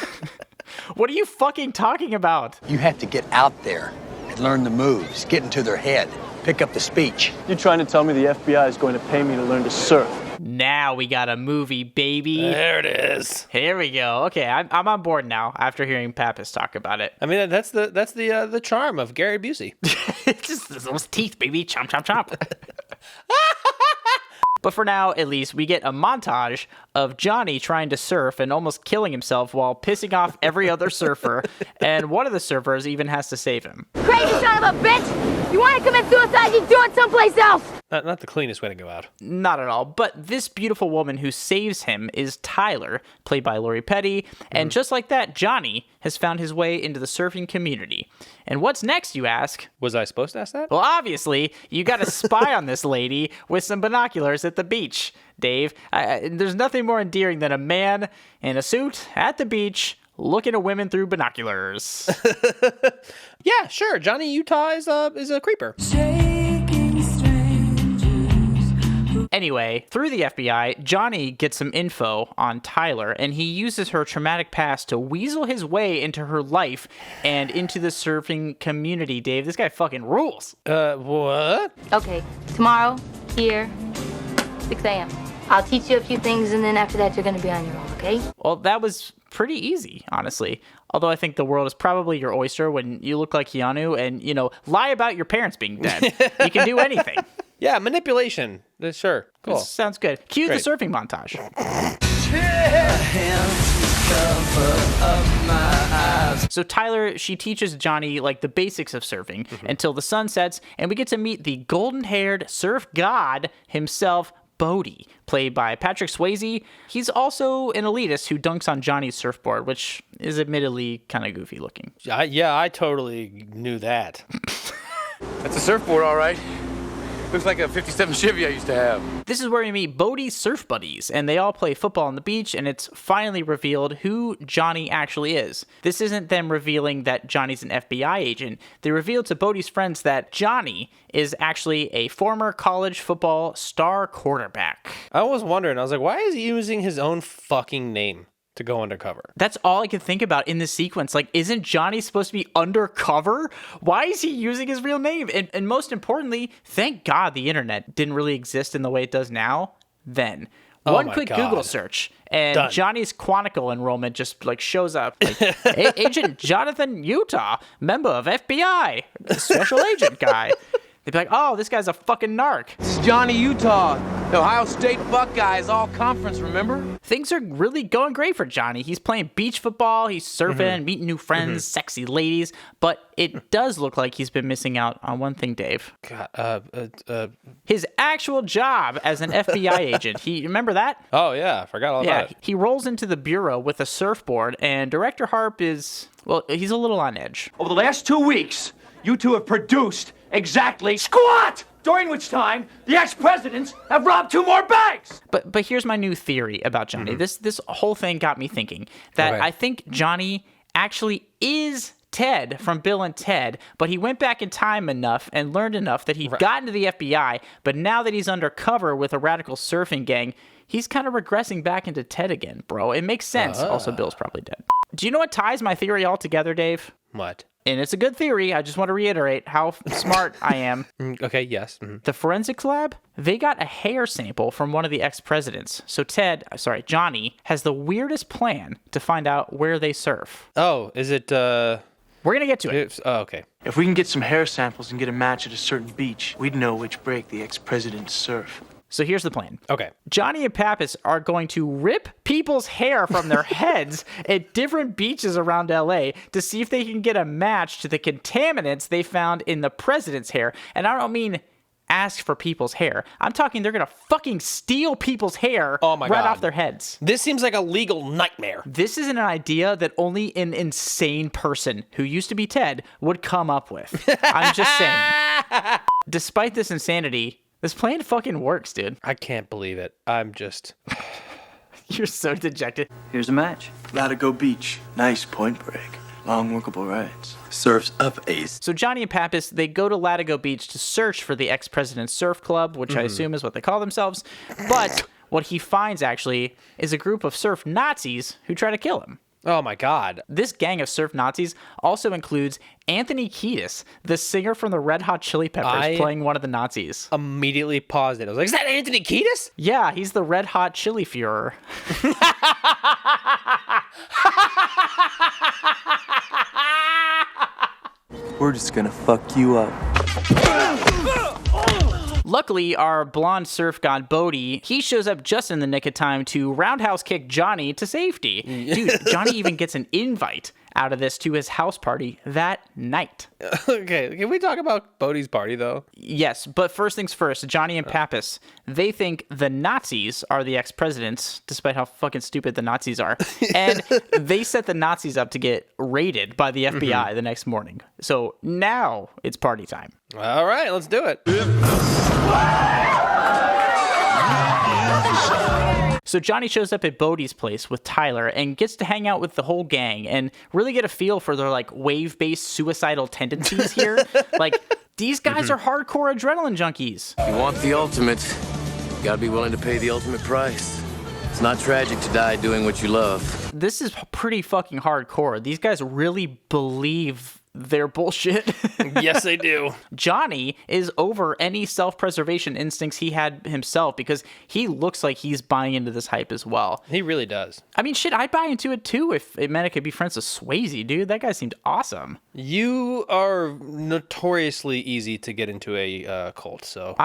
S2: What are you fucking talking about?
S13: You have to get out there and learn the moves, get into their head, pick up the speech.
S4: You're trying to tell me the FBI is going to pay me to learn to surf?
S2: Now we got a movie, baby.
S1: There it is.
S2: Here we go. Okay, I'm on board now after hearing Pappas talk about it.
S1: I mean, that's the charm of Gary Busey.
S2: It's just those teeth, baby. Chomp, chomp, chomp. But for now, at least, we get a montage of Johnny trying to surf and almost killing himself while pissing off every other surfer, and one of the surfers even has to save him.
S14: Crazy son of a bitch! You want to commit suicide, you do it someplace else!
S1: Not the cleanest way to go out.
S2: Not at all. But this beautiful woman who saves him is Tyler, played by Lori Petty. And just like that, Johnny has found his way into the surfing community. And what's next, you ask?
S1: Was I supposed to ask that?
S2: Well, obviously, you got to spy on this lady with some binoculars at the beach, Dave. There's nothing more endearing than a man in a suit at the beach looking at women through binoculars.
S1: Yeah, sure. Johnny Utah is a creeper.
S2: Anyway, through the FBI, Johnny gets some info on Tyler, and he uses her traumatic past to weasel his way into her life and into the surfing community, Dave. This guy fucking rules.
S1: What?
S14: Okay, tomorrow, here, 6 a.m. I'll teach you a few things, and then after that, you're gonna be on your own, okay?
S2: Well, that was pretty easy, honestly. Although I think the world is probably your oyster when you look like Keanu and, lie about your parents being dead. You can do anything.
S1: Yeah, manipulation. Sure. Cool.
S2: This sounds good. Cue
S1: Great.
S2: the surfing montage. So Tyler, she teaches Johnny the basics of surfing until the sun sets, and we get to meet the golden-haired surf god himself, Bodie, played by Patrick Swayze. He's also an elitist who dunks on Johnny's surfboard, which is admittedly kind of goofy looking.
S1: Yeah, I totally knew that.
S15: That's a surfboard, all right. Looks like a 57 Chevy I used to have.
S2: This is where we meet Bodie's surf buddies, and they all play football on the beach, and it's finally revealed who Johnny actually is. This isn't them revealing that Johnny's an FBI agent. They reveal to Bodie's friends that Johnny is actually a former college football star quarterback.
S1: I was wondering, why is he using his own fucking name to go undercover?
S2: That's all I could think about in this sequence. Isn't Johnny supposed to be undercover? Why is he using his real name? And most importantly, thank God the internet didn't really exist in the way it does now then. One quick Google search, and
S1: Done.
S2: Johnny's Quantico enrollment just shows up. Agent Jonathan Utah, member of FBI, special agent guy. They'd be like, oh, this guy's a fucking narc.
S15: This is Johnny Utah, the Ohio State Buckeyes all-conference, remember?
S2: Things are really going great for Johnny. He's playing beach football, he's surfing, meeting new friends, sexy ladies, but it does look like he's been missing out on one thing, Dave. His actual job as an FBI agent. Remember that?
S1: Oh, yeah, I forgot all about it.
S2: He rolls into the bureau with a surfboard, and Director Harp is, he's a little on edge.
S16: Over the last 2 weeks, you two have produced exactly squat! During which time, the ex-presidents have robbed 2 more banks!
S2: But here's my new theory about Johnny. This whole thing got me thinking that I think Johnny actually is Ted from Bill and Ted, but he went back in time enough and learned enough that he got into the FBI, but now that he's undercover with a radical surfing gang, he's kind of regressing back into Ted again, bro. It makes sense. Also, Bill's probably dead. Do you know what ties my theory all together, Dave?
S1: What?
S2: And it's a good theory. I just want to reiterate how smart I am.
S1: Okay, yes.
S2: The forensics lab, they got a hair sample from one of the ex-presidents. So Johnny, has the weirdest plan to find out where they surf.
S1: Oh, is it,
S2: We're going to get to it.
S1: Okay.
S10: If we can get some hair samples and get a match at a certain beach, we'd know which break the ex-presidents surf.
S2: So here's the plan.
S1: Okay.
S2: Johnny and Pappas are going to rip people's hair from their heads at different beaches around LA to see if they can get a match to the contaminants they found in the president's hair. And I don't mean ask for people's hair. I'm talking they're going to fucking steal people's hair off their heads.
S1: This seems like a legal nightmare.
S2: This is an idea that only an insane person who used to be Ted would come up with. I'm just saying. Despite this insanity, this plan fucking works, dude.
S1: I can't believe it. I'm just...
S2: You're so dejected.
S10: Here's a match. Latigo Beach. Nice point break. Long workable rides. Surf's up, ace.
S2: So Johnny and Pappas, they go to Latigo Beach to search for the ex-president's surf club, which I assume is what they call themselves. But what he finds, actually, is a group of surf Nazis who try to kill him.
S1: Oh my God.
S2: This gang of surf Nazis also includes Anthony Kiedis, the singer from the Red Hot Chili Peppers, playing one of the Nazis.
S1: Immediately paused it. I was like, is that Anthony Kiedis?
S2: Yeah, he's the Red Hot Chili Führer.
S10: We're just gonna fuck you up.
S2: Luckily, our blonde surf god Bodie, he shows up just in the nick of time to roundhouse kick Johnny to safety. Dude, Johnny even gets an invite out of this to his house party that night.
S1: Okay, can we talk about Bodie's party, though?
S2: Yes, but first things first, Johnny and Pappas, they think the Nazis are the ex-presidents, despite how fucking stupid the Nazis are. And they set the Nazis up to get raided by the FBI the next morning. So now it's party time.
S1: All right, let's do it.
S2: So Johnny shows up at Bodie's place with Tyler and gets to hang out with the whole gang and really get a feel for their like wave-based suicidal tendencies here. Like, these guys are hardcore adrenaline junkies.
S17: You want the ultimate, you gotta be willing to pay the ultimate price. It's not tragic to die doing what you love.
S2: This is pretty fucking hardcore. These guys really believe their bullshit.
S1: Yes, they do.
S2: Johnny is over any self-preservation instincts he had himself because he looks like he's buying into this hype as well.
S1: He really does.
S2: I mean, shit, I'd buy into it too if it meant I could be friends with Swayze, dude. That guy seemed awesome.
S1: You are notoriously easy to get into a cult, so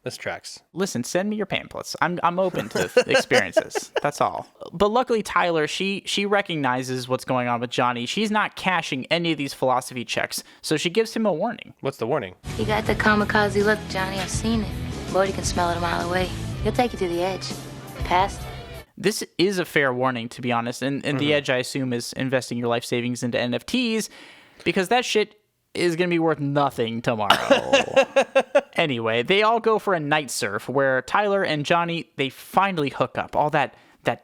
S1: this tracks.
S2: Listen, send me your pamphlets. I'm open to experiences. That's all. But luckily, Tyler, she recognizes what's going on with Johnny. She's not cashing any of these philosophy checks, so she gives him a warning.
S1: What's the warning?
S14: You got the kamikaze look, Johnny. I've seen it. Bodie can smell it a mile away. He'll take you to the edge. Past.
S2: This is a fair warning, to be honest. And the edge, I assume, is investing your life savings into NFTs, because that shit is going to be worth nothing tomorrow. Anyway, they all go for a night surf where Tyler and Johnny, they finally hook up. All that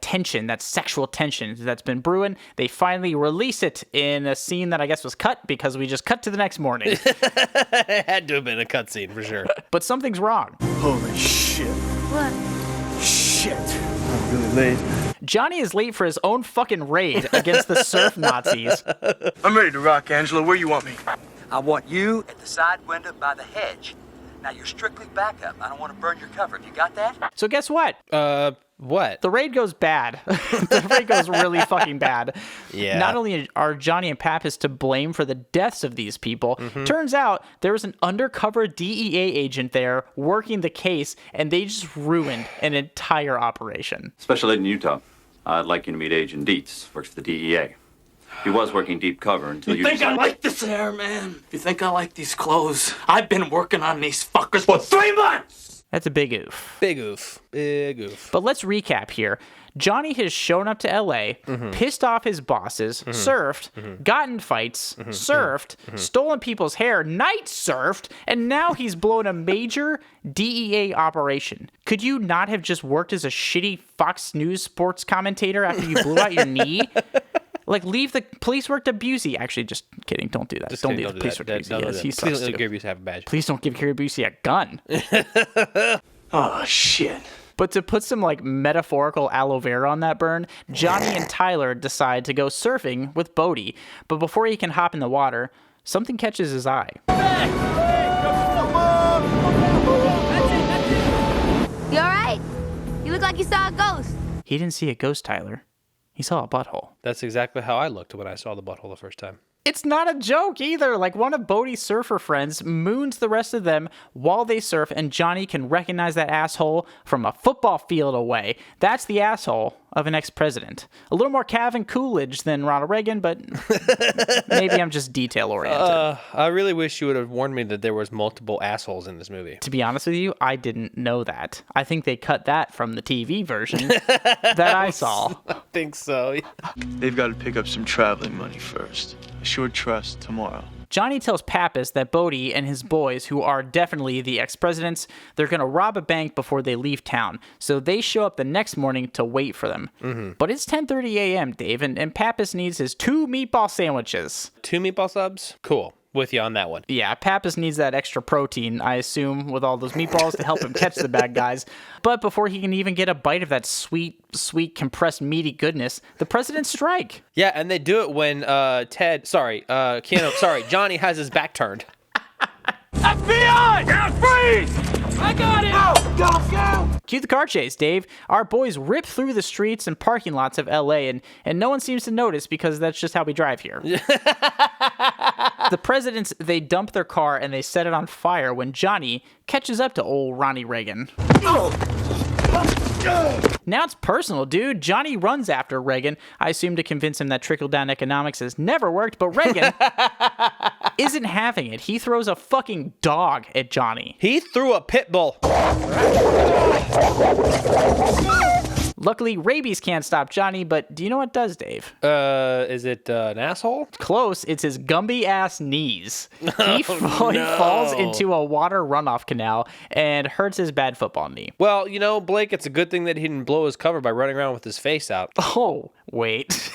S2: tension, that sexual tension that's been brewing, they finally release it in a scene that I guess was cut because we just cut to the next morning.
S1: It had to have been a cutscene for sure.
S2: But something's wrong.
S10: Holy shit.
S14: What?
S10: Shit. I'm really late.
S2: Johnny is late for his own fucking raid against the surf Nazis.
S10: I'm ready to rock, Angela. Where you want me?
S13: I want you at the side window by the hedge. Now, you're strictly backup. I don't want to burn your cover. Have you got that?
S2: So guess what?
S1: What?
S2: The raid goes bad. The raid goes really fucking bad.
S1: Yeah.
S2: Not only are Johnny and Pappas to blame for the deaths of these people, turns out there was an undercover DEA agent there working the case, and they just ruined an entire operation.
S18: Special agent in Utah. I'd like you to meet Agent Dietz. Works for the DEA. He was working deep cover until
S16: You think I like this hair, man? You think I like these clothes? I've been working on these fuckers for 3 months!
S2: That's a big oof.
S1: Big oof. Big oof.
S2: But let's recap here. Johnny has shown up to LA, pissed off his bosses, surfed, got in fights, surfed, stolen people's hair, night surfed, and now he's blown a major DEA operation. Could you not have just worked as a shitty Fox News sports commentator after you blew out your knee? Like, leave the police work to Busey. Actually, just kidding. Don't do that. Don't leave the police work to Busey. Yes, he sucks
S1: Please
S2: too.
S1: don't give Busey a badge.
S2: Please don't give Gary Busey a gun.
S16: Oh, shit.
S2: But to put some, like, metaphorical aloe vera on that burn, Johnny and Tyler decide to go surfing with Bodie. But before he can hop in the water, something catches his eye.
S14: You alright? You look like you saw a ghost.
S2: He didn't see a ghost, Tyler. He saw a butthole.
S1: That's exactly how I looked when I saw the butthole the first time.
S2: It's not a joke either. Like, one of Bodie's surfer friends moons the rest of them while they surf, and Johnny can recognize that asshole from a football field away. That's the asshole of an ex-president. A little more Calvin Coolidge than Ronald Reagan, but maybe I'm just detail-oriented.
S1: I really wish you would have warned me that there was multiple assholes in this movie.
S2: To be honest with you, I didn't know that. I think they cut that from the TV version that I saw.
S1: I think so.
S10: They've got to pick up some traveling money first. Assured trust tomorrow.
S2: Johnny tells Pappas that Bodie and his boys, who are definitely the ex-presidents, they're going to rob a bank before they leave town. So they show up the next morning to wait for them. But it's 10:30 a.m., Dave, and Pappas needs his 2 meatball sandwiches.
S1: 2 meatball subs? Cool. With you on that one.
S2: Yeah, Pappas needs that extra protein, I assume, with all those meatballs to help him catch the bad guys. But before he can even get a bite of that sweet, compressed, meaty goodness, the presidents strike.
S1: Yeah, and they do it when Johnny has his back turned.
S16: FBI! Now freeze! I got it! Go!
S2: Cue the car chase, Dave. Our boys rip through the streets and parking lots of LA, and no one seems to notice because that's just how we drive here. The presidents, they dump their car and they set it on fire when Johnny catches up to old Ronnie Reagan. Now it's personal, dude. Johnny runs after Reagan, I assume to convince him that trickle-down economics has never worked, but Reagan isn't having it. He throws a fucking dog at Johnny.
S1: He threw a pit bull.
S2: Luckily, rabies can't stop Johnny, but do you know what does, Dave?
S1: Is it an asshole?
S2: Close. It's his Gumby-ass knees. He falls into a water runoff canal and hurts his bad football knee.
S1: Well, you know, Blake, it's a good thing that he didn't blow his cover by running around with his face out.
S2: Oh, wait.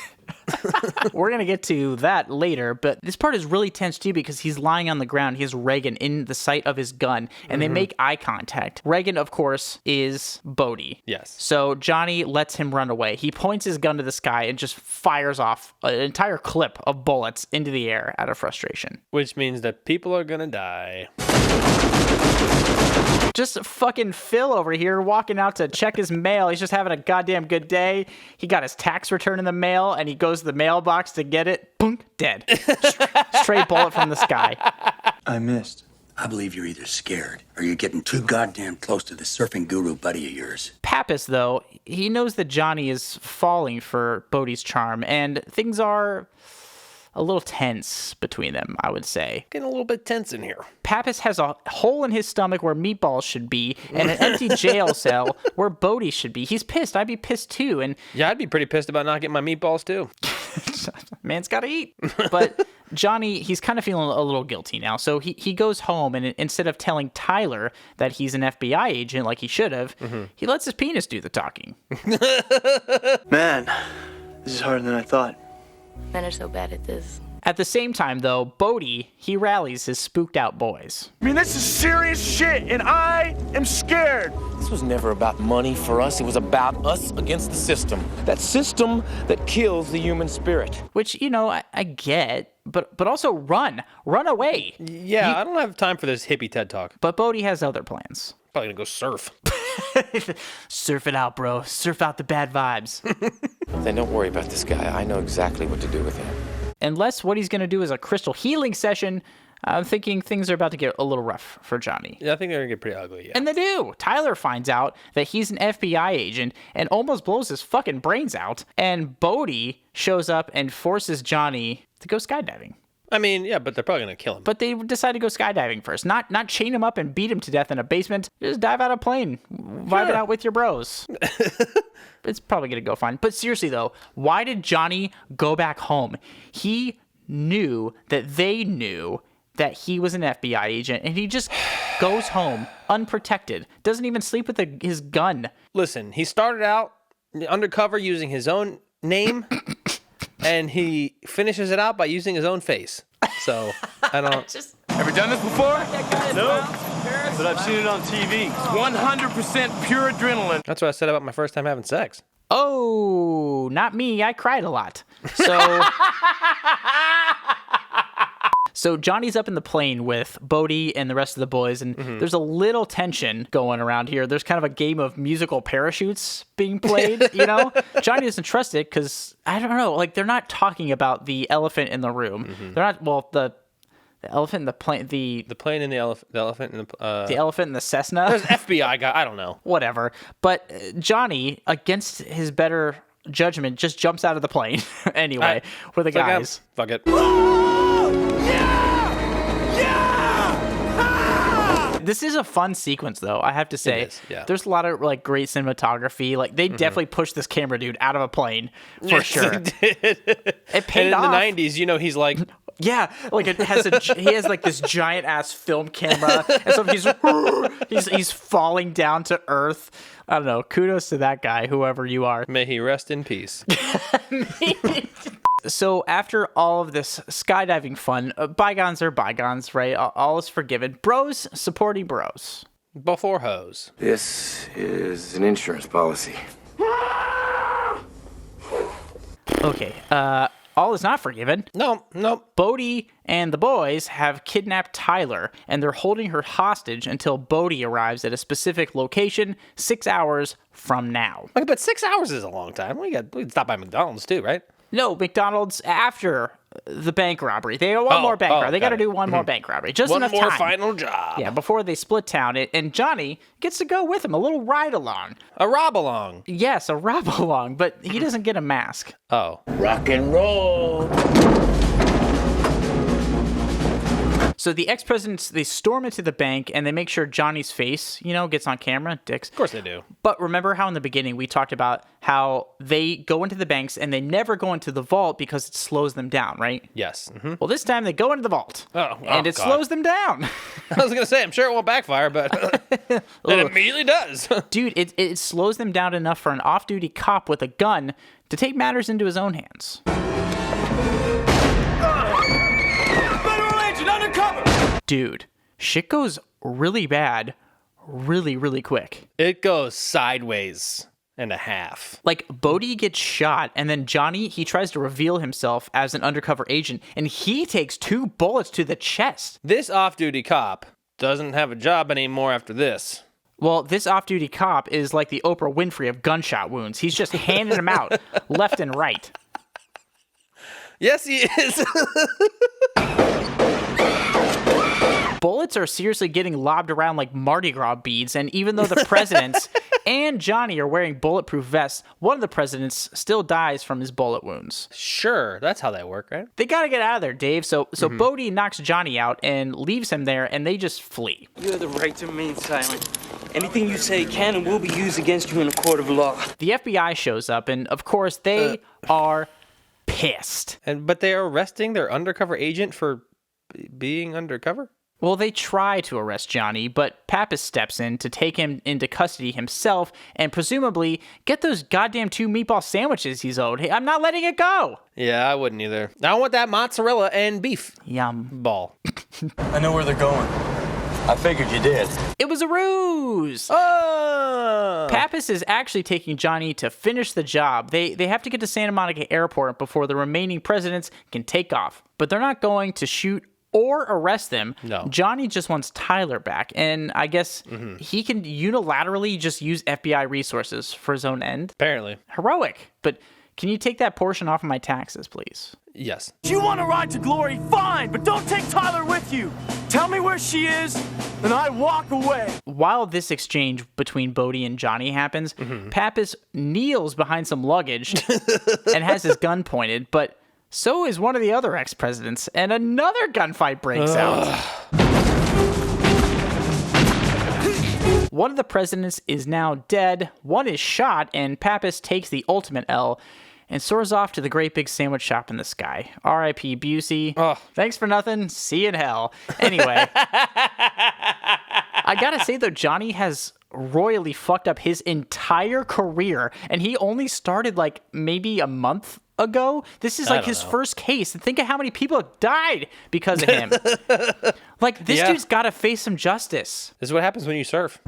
S2: We're going to get to that later, but this part is really tense too because he's lying on the ground. He has Reagan in the sight of his gun, and they make eye contact. Reagan, of course, is Bodie.
S1: Yes.
S2: So Johnny lets him run away. He points his gun to the sky and just fires off an entire clip of bullets into the air out of frustration.
S1: Which means that people are going to die.
S2: Just fucking Phil over here walking out to check his mail. He's just having a goddamn good day. He got his tax return in the mail, and he goes to the mailbox to get it. Boom, dead. Straight bullet from the sky.
S10: I missed.
S13: I believe you're either scared or you're getting too goddamn close to the surfing guru buddy of yours.
S2: Pappas, though, he knows that Johnny is falling for Bodie's charm, and things are a little tense between them, I would say.
S1: Getting a little bit tense in here.
S2: Pappas has a hole in his stomach where meatballs should be and an empty jail cell where Bodie should be. He's pissed. I'd be pissed too. And
S1: yeah, I'd be pretty pissed about not getting my meatballs too.
S2: Man's got to eat. But Johnny, he's kind of feeling a little guilty now. So he goes home, and instead of telling Tyler that he's an FBI agent like he should have, he lets his penis do the talking.
S10: Man, this is harder than I thought.
S14: Men are so bad at this.
S2: At the same time, though, Bodie, he rallies his spooked out boys.
S16: I mean, this is serious shit, and I am scared.
S17: This was never about money for us. It was about us against the system. That system that kills the human spirit.
S2: Which, you know, I get, but also run away.
S1: Yeah, I don't have time for this hippie TED Talk.
S2: But Bodie has other plans.
S1: Probably gonna go surf.
S2: Surf it out, bro. Surf out the bad vibes.
S17: Then don't worry about this guy. I know exactly what to do with him.
S2: Unless what he's going to do is a crystal healing session, I'm thinking things are about to get a little rough for Johnny.
S1: Yeah, I think they're going to get pretty ugly, yeah.
S2: And they do. Tyler finds out that he's an FBI agent and almost blows his fucking brains out. And Bodie shows up and forces Johnny to go skydiving.
S1: I mean, yeah, but they're probably going to kill him.
S2: But they decide to go skydiving first. Not chain him up and beat him to death in a basement. Just dive out of a plane. Vibe it out with your bros. It's probably going to go fine. But seriously, though, why did Johnny go back home? He knew that they knew that he was an FBI agent, and he just goes home unprotected. Doesn't even sleep with his gun.
S1: Listen, he started out undercover using his own name. And he finishes it out by using his own face. So, I don't...
S15: Ever done this before? No. But I've seen it on TV. It's 100% pure adrenaline.
S1: That's what I said about my first time having sex.
S2: Oh, not me. I cried a lot. So Johnny's up in the plane with Bodie and the rest of the boys, and there's a little tension going around here. There's kind of a game of musical parachutes being played, you know? Johnny doesn't trust it because, I don't know, like, they're not talking about the elephant in the room. They're not, well, the elephant in the plane, the
S1: plane and the elephant in
S2: the elephant in the Cessna.
S1: There's FBI guy, I don't know.
S2: Whatever. But Johnny, against his better judgment, just jumps out of the plane anyway with the guys.
S1: Fuck it.
S2: This is a fun sequence, though, I have to say.
S1: It is, yeah.
S2: There's a lot of like great cinematography. Like they definitely pushed this camera dude out of a plane for sure. It paid off.
S1: In the 90s, you know, he's like,
S2: yeah, like it has he has like this giant ass film camera, and so he's falling down to earth. I don't know. Kudos to that guy, whoever you are.
S1: May he rest in peace.
S2: So after all of this skydiving fun, bygones are bygones, right? All is forgiven. Bros supporting bros.
S1: Before hoes.
S17: This is an insurance policy.
S2: Okay, all is not forgiven.
S1: No.
S2: Bodie and the boys have kidnapped Tyler, and they're holding her hostage until Bodie arrives at a specific location 6 hours from now.
S1: Okay, but 6 hours is a long time. We can stop by McDonald's too, right?
S2: No, McDonald's after the bank robbery. They got one more bank robbery. They got to do one more bank robbery. Just enough time.
S1: One more final job.
S2: Yeah, before they split town. And Johnny gets to go with him, a little ride-along.
S1: A rob-along.
S2: Yes, a rob-along, but he doesn't get a mask.
S1: Oh.
S17: Rock and roll.
S2: So the ex-presidents, they storm into the bank and they make sure Johnny's face, gets on camera. Dicks.
S1: Of course they do.
S2: But remember how in the beginning we talked about how they go into the banks and they never go into the vault because it slows them down, right?
S1: Yes. Mm-hmm.
S2: Well, this time they go into the vault. And it slows them down.
S1: I was going to say, I'm sure it won't backfire, but it immediately does.
S2: Dude, it slows them down enough for an off-duty cop with a gun to take matters into his own hands.
S15: Federal agent undercover!
S2: Dude, shit goes really bad really, really quick.
S1: It goes sideways and a half.
S2: Like, Bodie gets shot, and then Johnny, he tries to reveal himself as an undercover agent, and he takes 2 bullets to the chest.
S1: This off-duty cop doesn't have a job anymore after this.
S2: Well, this off-duty cop is like the Oprah Winfrey of gunshot wounds. He's just handing them out left and right.
S1: Yes, he is.
S2: Bullets are seriously getting lobbed around like Mardi Gras beads, and even though the presidents and Johnny are wearing bulletproof vests, one of the presidents still dies from his bullet wounds.
S1: Sure, that's how they work, right?
S2: They gotta get out of there, Dave. So Bodie knocks Johnny out and leaves him there, and they just flee.
S10: You have the right to remain silent. Anything you say can and will be used against you in a court of law.
S2: The FBI shows up, and of course they are pissed.
S1: But they are arresting their undercover agent for being undercover?
S2: Well, they try to arrest Johnny, but Pappas steps in to take him into custody himself and presumably get those goddamn 2 meatball sandwiches he's owed. Hey, I'm not letting it go.
S1: Yeah, I wouldn't either. I want that mozzarella and beef.
S2: Yum.
S1: Ball.
S10: I know where they're going. I figured you did.
S2: It was a ruse.
S1: Oh!
S2: Pappas is actually taking Johnny to finish the job. They have to get to Santa Monica Airport before the remaining presidents can take off. But they're not going to shoot or arrest them.
S1: No.
S2: Johnny just wants Tyler back, and I guess he can unilaterally just use FBI resources for his own end.
S1: Apparently.
S2: Heroic. But can you take that portion off of my taxes, please?
S1: Yes.
S15: You want to ride to glory? Fine, but don't take Tyler with you. Tell me where she is, and I walk away.
S2: While this exchange between Bodie and Johnny happens, Pappas kneels behind some luggage and has his gun pointed, but so is one of the other ex-presidents, and another gunfight breaks out. One of the presidents is now dead, one is shot, and Pappas takes the ultimate L and soars off to the great big sandwich shop in the sky. R.I.P. Busey. Thanks for nothing. See you in hell. Anyway. I gotta say, though, Johnny has royally fucked up his entire career, and he only started, like, maybe a month ago. This is like his first case. And think of how many people have died because of him. Like, this dude's got to face some justice.
S1: This is what happens when you surf.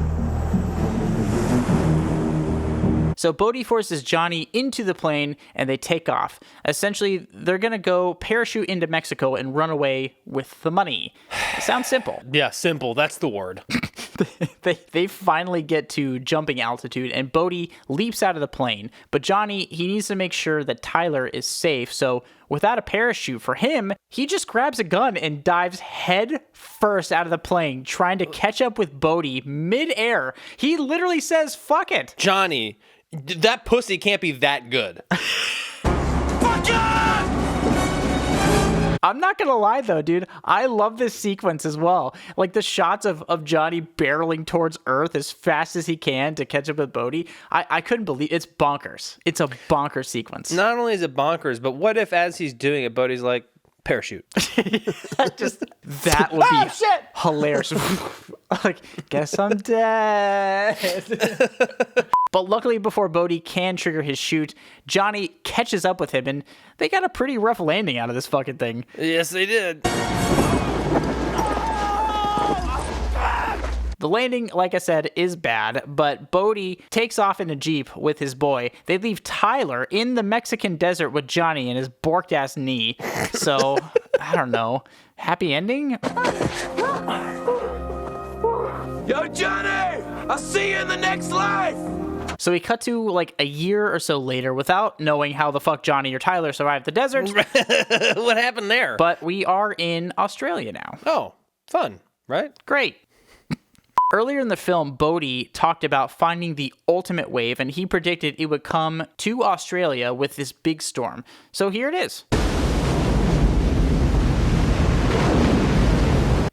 S2: So Bodie forces Johnny into the plane and they take off. Essentially, they're going to go parachute into Mexico and run away with the money. It sounds simple.
S1: Yeah, simple. That's the word.
S2: They finally get to jumping altitude and Bodie leaps out of the plane. But Johnny, he needs to make sure that Tyler is safe. So without a parachute for him, he just grabs a gun and dives head first out of the plane, trying to catch up with Bodie mid-air. He literally says, fuck it.
S1: Johnny, that pussy can't be that good.
S15: Fuck yeah!
S2: I'm not gonna lie though, dude. I love this sequence as well. Like the shots of Johnny barreling towards Earth as fast as he can to catch up with Bodie. I couldn't believe it's bonkers. It's a bonkers sequence.
S1: Not only is it bonkers, but what if as he's doing it, Bodie's like, parachute.
S2: That would be hilarious. Like, guess I'm dead. But luckily, before Bodie can trigger his chute, Johnny catches up with him, and they got a pretty rough landing out of this fucking thing.
S1: Yes, they did.
S2: The landing, like I said, is bad, but Bodie takes off in a Jeep with his boy. They leave Tyler in the Mexican desert with Johnny and his borked-ass knee. So, I don't know. Happy ending?
S15: Yo, Johnny! I'll see you in the next life!
S2: So we cut to like a year or so later without knowing how the fuck Johnny or Tyler survived the desert.
S1: What happened there?
S2: But we are in Australia now.
S1: Oh, fun, right?
S2: Great. Earlier in the film, Bodie talked about finding the ultimate wave, and he predicted it would come to Australia with this big storm. So here it is.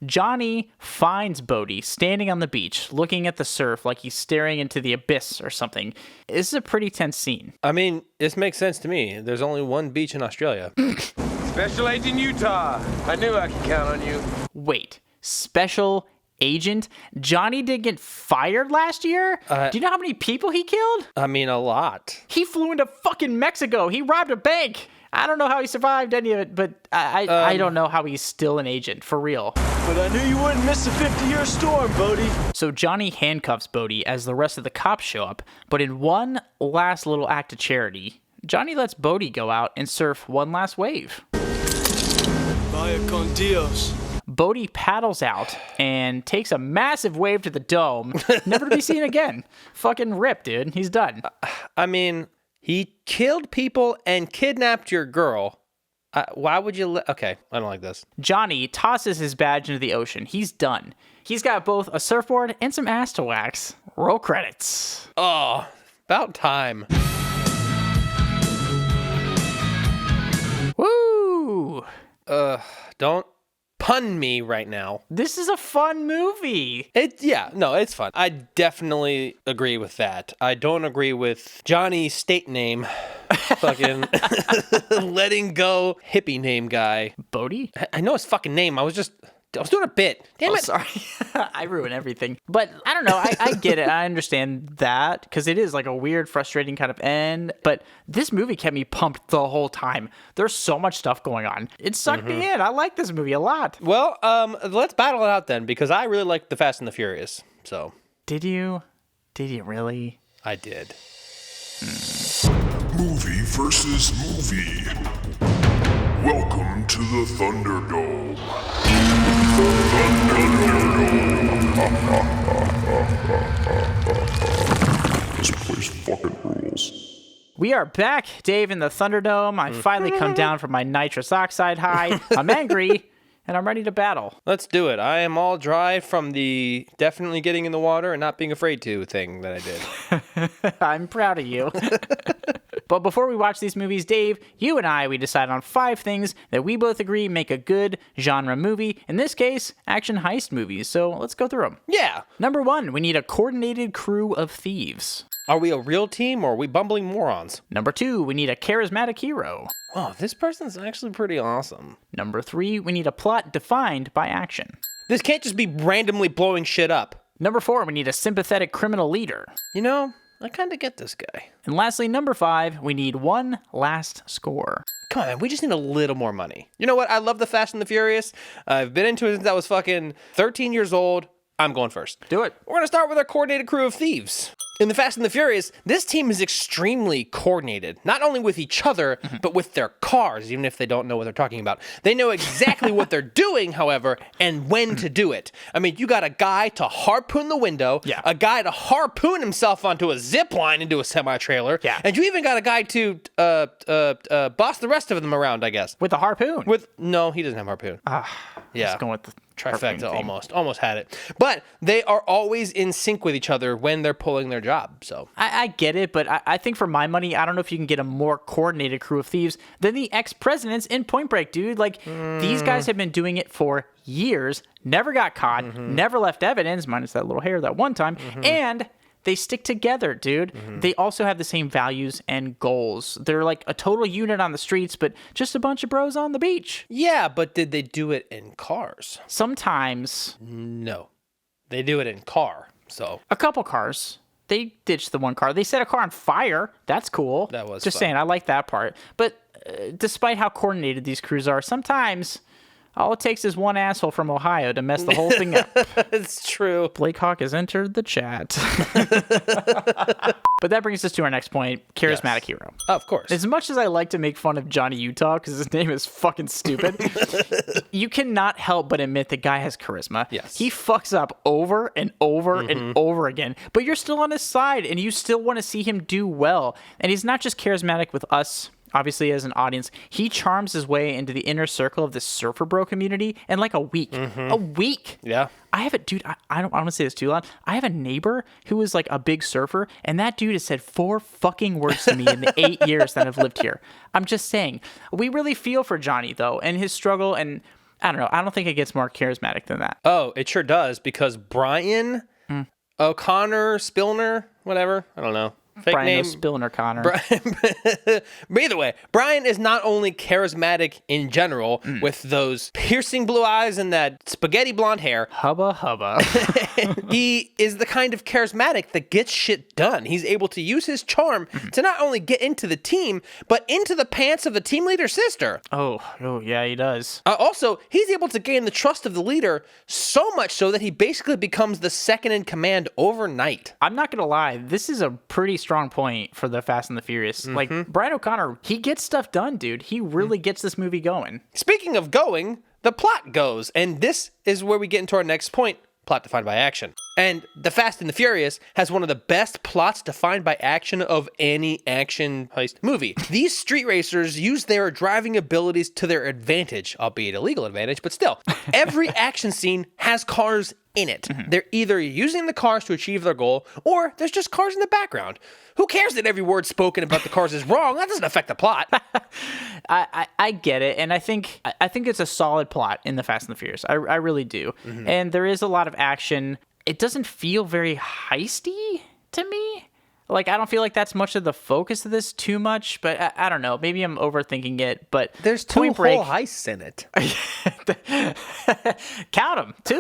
S2: Johnny finds Bodie standing on the beach, looking at the surf like he's staring into the abyss or something. This is a pretty tense scene.
S1: I mean, this makes sense to me. There's only one beach in Australia.
S15: Special Agent Utah. I knew I could count on you.
S2: Wait, Special Agent? Johnny did get fired last year? Do you know how many people he killed?
S1: I mean, a lot.
S2: He flew into fucking Mexico. He robbed a bank. I don't know how he survived any of it, but I don't know how he's still an agent, for real.
S10: But I knew you wouldn't miss a 50-year storm, Bodie.
S2: So Johnny handcuffs Bodie as the rest of the cops show up, but in one last little act of charity, Johnny lets Bodie go out and surf one last wave.
S10: Vaya con Dios.
S2: Bodie paddles out and takes a massive wave to the dome, never to be seen again. Fucking rip, dude. He's done.
S1: I mean, he killed people and kidnapped your girl. Why would you okay, I don't like this.
S2: Johnny tosses his badge into the ocean. He's done. He's got both a surfboard and some ass to wax. Roll credits.
S1: Oh, about time.
S2: Woo!
S1: Don't pun me right now.
S2: This is a fun movie.
S1: It's fun. I definitely agree with that. I don't agree with Johnny's state name. Fucking letting go hippie name guy.
S2: Bodie?
S1: I know his fucking name. I was doing a bit. Damn it.
S2: Sorry. I ruin everything. But I don't know. I get it. I understand that because it is like a weird, frustrating kind of end. But this movie kept me pumped the whole time. There's so much stuff going on. It sucked me in. I like this movie a lot.
S1: Well, let's battle it out then because I really like The Fast and the Furious. So.
S2: Did you? Did you really?
S1: I did.
S3: Movie versus movie. Welcome to the Thunderdome. This place fucking rules.
S2: We are back, Dave, in the Thunderdome. I finally come down from my nitrous oxide high. I'm angry, and I'm ready to battle.
S1: Let's do it. I am all dry from the definitely getting in the water and not being afraid to thing that I did.
S2: I'm proud of you. But before we watch these movies, Dave, you and we decided on 5 things that we both agree make a good genre movie. In this case, action heist movies. So let's go through them.
S1: Yeah.
S2: Number 1, we need a coordinated crew of thieves.
S1: Are we a real team or are we bumbling morons?
S2: Number 2, we need a charismatic hero.
S1: Oh, this person's actually pretty awesome.
S2: Number 3, we need a plot defined by action.
S1: This can't just be randomly blowing shit up.
S2: Number 4, we need a sympathetic criminal leader.
S1: You know, I kind of get this guy.
S2: And lastly, number 5, we need one last score.
S1: Come on, man, we just need a little more money. You know what? I love The Fast and the Furious. I've been into it since I was fucking 13 years old. I'm going first.
S2: Do it.
S1: We're going to start with our coordinated crew of thieves. In The Fast and the Furious, this team is extremely coordinated, not only with each other, but with their cars, even if they don't know what they're talking about. They know exactly what they're doing, however, and when to do it. I mean, you got a guy to harpoon the window, a guy to harpoon himself onto a zip line into a semi-trailer, and you even got a guy to boss the rest of them around, I guess.
S2: With a harpoon?
S1: No, he doesn't have a harpoon.
S2: Just going with the
S1: trifecta, almost had it. But they are always in sync with each other when they're pulling their job. So
S2: I get it, but I think for my money, I don't know if you can get a more coordinated crew of thieves than the ex-presidents in Point Break, dude. Like, these guys have been doing it for years, never got caught, never left evidence, minus that little hair that one time, and they stick together, dude. They also have the same values and goals. They're like a total unit on the streets, but just a bunch of bros on the beach.
S1: Yeah, but did they do it in cars?
S2: Sometimes.
S1: No. They do it in car, so.
S2: A couple cars. They ditched the one car. They set a car on fire. That's cool.
S1: That was
S2: just
S1: fun.
S2: saying, I like that part. But despite how coordinated these crews are, sometimes all it takes is one asshole from Ohio to mess the whole thing up.
S1: It's true.
S2: Blake Hawk has entered the chat. But that brings us to our next point, charismatic hero.
S1: Of course.
S2: As much as I like to make fun of Johnny Utah because his name is fucking stupid, you cannot help but admit the guy has charisma.
S1: Yes.
S2: He fucks up over and over and over again, but you're still on his side and you still want to see him do well. And he's not just charismatic with us, obviously, as an audience. He charms his way into the inner circle of the surfer bro community in like a week. A week.
S1: Yeah.
S2: I have a dude. I don't want to say this too loud. I have a neighbor who is like a big surfer, and that dude has said 4 fucking words to me in the 8 years that I've lived here. I'm just saying, we really feel for Johnny though, and his struggle, and I don't know. I don't think it gets more charismatic than that.
S1: Oh, it sure does, because Brian O'Connor, Spillner, whatever, I don't know. Fake
S2: Brian
S1: name.
S2: Spillner Connor.
S1: But either way, Brian is not only charismatic in general with those piercing blue eyes and that spaghetti blonde hair.
S2: Hubba hubba.
S1: He is the kind of charismatic that gets shit done. He's able to use his charm to not only get into the team, but into the pants of the team leader's sister.
S2: Oh yeah, he does.
S1: Also, he's able to gain the trust of the leader so much so that he basically becomes the second in command overnight.
S2: I'm not going to lie. This is a pretty strong point for the Fast and the Furious. Like, Brian O'Connor, he gets stuff done, dude. He really gets this movie going.
S1: Speaking of going, the plot goes. And this is where we get into our next point. Plot defined by action. And The Fast and the Furious has one of the best plots defined by action of any action heist movie. These street racers use their driving abilities to their advantage, albeit illegal advantage, but still. Every action scene has cars in it. They're either using the cars to achieve their goal, or there's just cars in the background. Who cares that every word spoken about the cars is wrong? That doesn't affect the plot.
S2: I get it, and I think it's a solid plot in The Fast and the Furious. I really do. And there is a lot of action. It doesn't feel very heisty to me. Like, I don't feel like that's much of the focus of this too much, but I don't know. Maybe I'm overthinking it, but
S1: there's two whole heists in it.
S2: Count them, 2.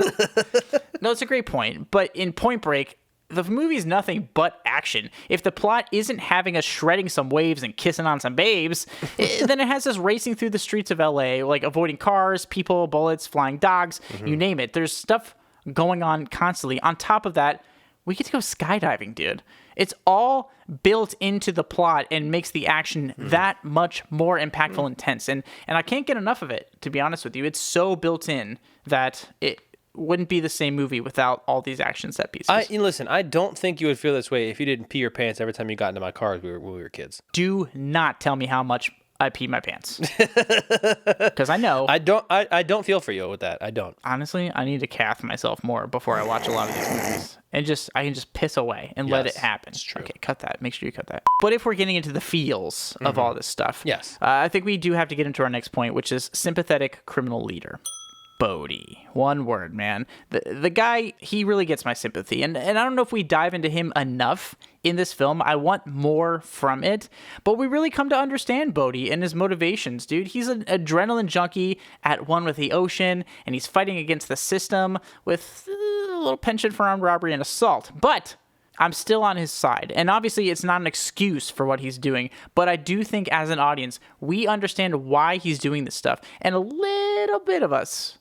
S2: No, it's a great point. But in Point Break, the movie's nothing but action. If the plot isn't having us shredding some waves and kissing on some babes, then it has us racing through the streets of LA, like avoiding cars, people, bullets, flying dogs, you name it. There's stuff going on constantly. On top of that, we get to go skydiving, dude. It's all built into the plot and makes the action that much more impactful and intense. And I can't get enough of it, to be honest with you. It's so built in that it wouldn't be the same movie without all these action set pieces.
S1: Listen, I don't think you would feel this way if you didn't pee your pants every time you got into my car when we were kids.
S2: Do not tell me how much I pee my pants. Because I know.
S1: I don't feel for you with that. I don't.
S2: Honestly, I need to cath myself more before I watch a lot of these movies. And I can just piss away and let it happen.
S1: That's true.
S2: Okay, cut that. Make sure you cut that. But if we're getting into the feels of all this stuff,
S1: yes,
S2: I think we do have to get into our next point, which is sympathetic criminal leader. Bodhi. One word, man. The guy, he really gets my sympathy. And I don't know if we dive into him enough in this film. I want more from it. But we really come to understand Bodhi and his motivations, dude. He's an adrenaline junkie at one with the ocean, and he's fighting against the system with a little penchant for armed robbery and assault. But I'm still on his side. And obviously, it's not an excuse for what he's doing. But I do think as an audience, we understand why he's doing this stuff. And a little bit of us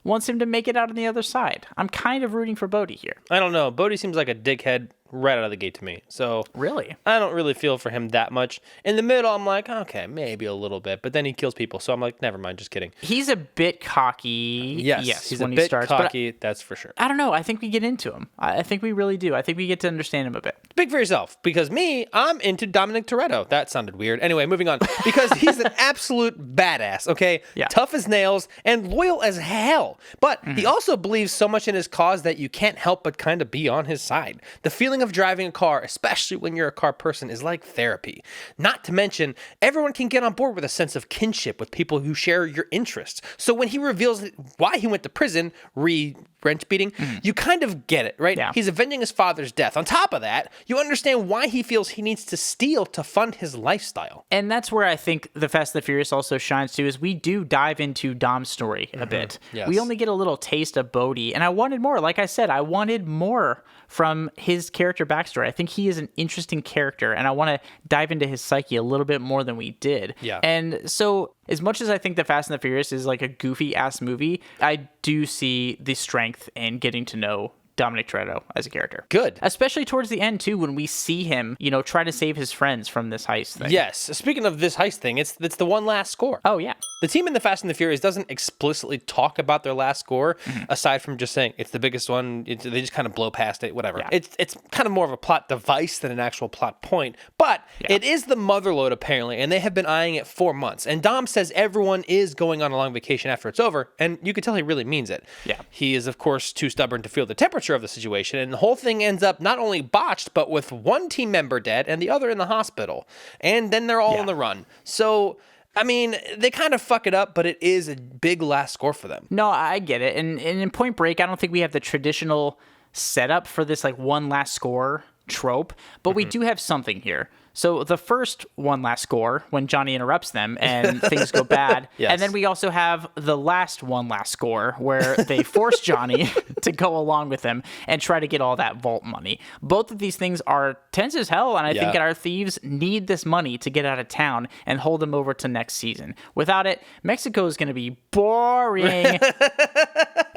S2: wants him to make it out on the other side. I'm kind of rooting for Bodhi here.
S1: I don't know. Bodhi seems like a dickhead right out of the gate to me. So
S2: really,
S1: I don't really feel for him that much. In the middle, I'm like, okay, maybe a little bit, but then he kills people. So I'm like, never mind, just kidding.
S2: He's a bit cocky.
S1: Yes, he's a bit cocky. That's for sure.
S2: I don't know. I think we get into him. I think we really do. I think we get to understand him a bit.
S1: Speak for yourself, because I'm into Dominic Toretto. That sounded weird. Anyway, moving on. Because he's an absolute badass, okay?
S2: Yeah.
S1: Tough as nails and loyal as hell. But he also believes so much in his cause that you can't help but kind of be on his side. The feeling of driving a car, especially when you're a car person, is like therapy. Not to mention, everyone can get on board with a sense of kinship with people who share your interests. So when he reveals why he went to prison, wrench beating, you kind of get it, right?
S2: Yeah.
S1: He's avenging his father's death. On top of that, you understand why he feels he needs to steal to fund his lifestyle.
S2: And that's where I think The Fast and the Furious also shines too, is we do dive into Dom's story a bit.
S1: Yes.
S2: We only get a little taste of Bodhi, and I wanted more. Like I said, I wanted more from his character backstory. I think he is an interesting character, and I want to dive into his psyche a little bit more than we did.
S1: Yeah.
S2: And so, as much as I think The Fast and the Furious is like a goofy-ass movie, I do see the strength in getting to know Dominic Toretto as a character.
S1: Good.
S2: Especially towards the end, too, when we see him, try to save his friends from this heist thing.
S1: Yes. Speaking of this heist thing, it's the one last score.
S2: Oh, yeah.
S1: The team in The Fast and the Furious doesn't explicitly talk about their last score, aside from just saying it's the biggest one. They just kind of blow past it, whatever.
S2: Yeah.
S1: It's kind of more of a plot device than an actual plot point, but it is the motherlode, apparently, and they have been eyeing it 4 months. And Dom says everyone is going on a long vacation after it's over, and you can tell he really means it.
S2: Yeah.
S1: He is, of course, too stubborn to feel the temperature of the situation, and the whole thing ends up not only botched, but with one team member dead and the other in the hospital. And then they're all on the run. So I mean, they kind of fuck it up, but it is a big last score for them.
S2: No, I get it. And in Point Break, I don't think we have the traditional setup for this like one last score trope, but we do have something here. So the first one last score, when Johnny interrupts them and things go bad.
S1: Yes.
S2: And then we also have the last one last score where they force Johnny to go along with them and try to get all that vault money. Both of these things are tense as hell, and I think our thieves need this money to get out of town and hold them over to next season. Without it, Mexico is going to be boring.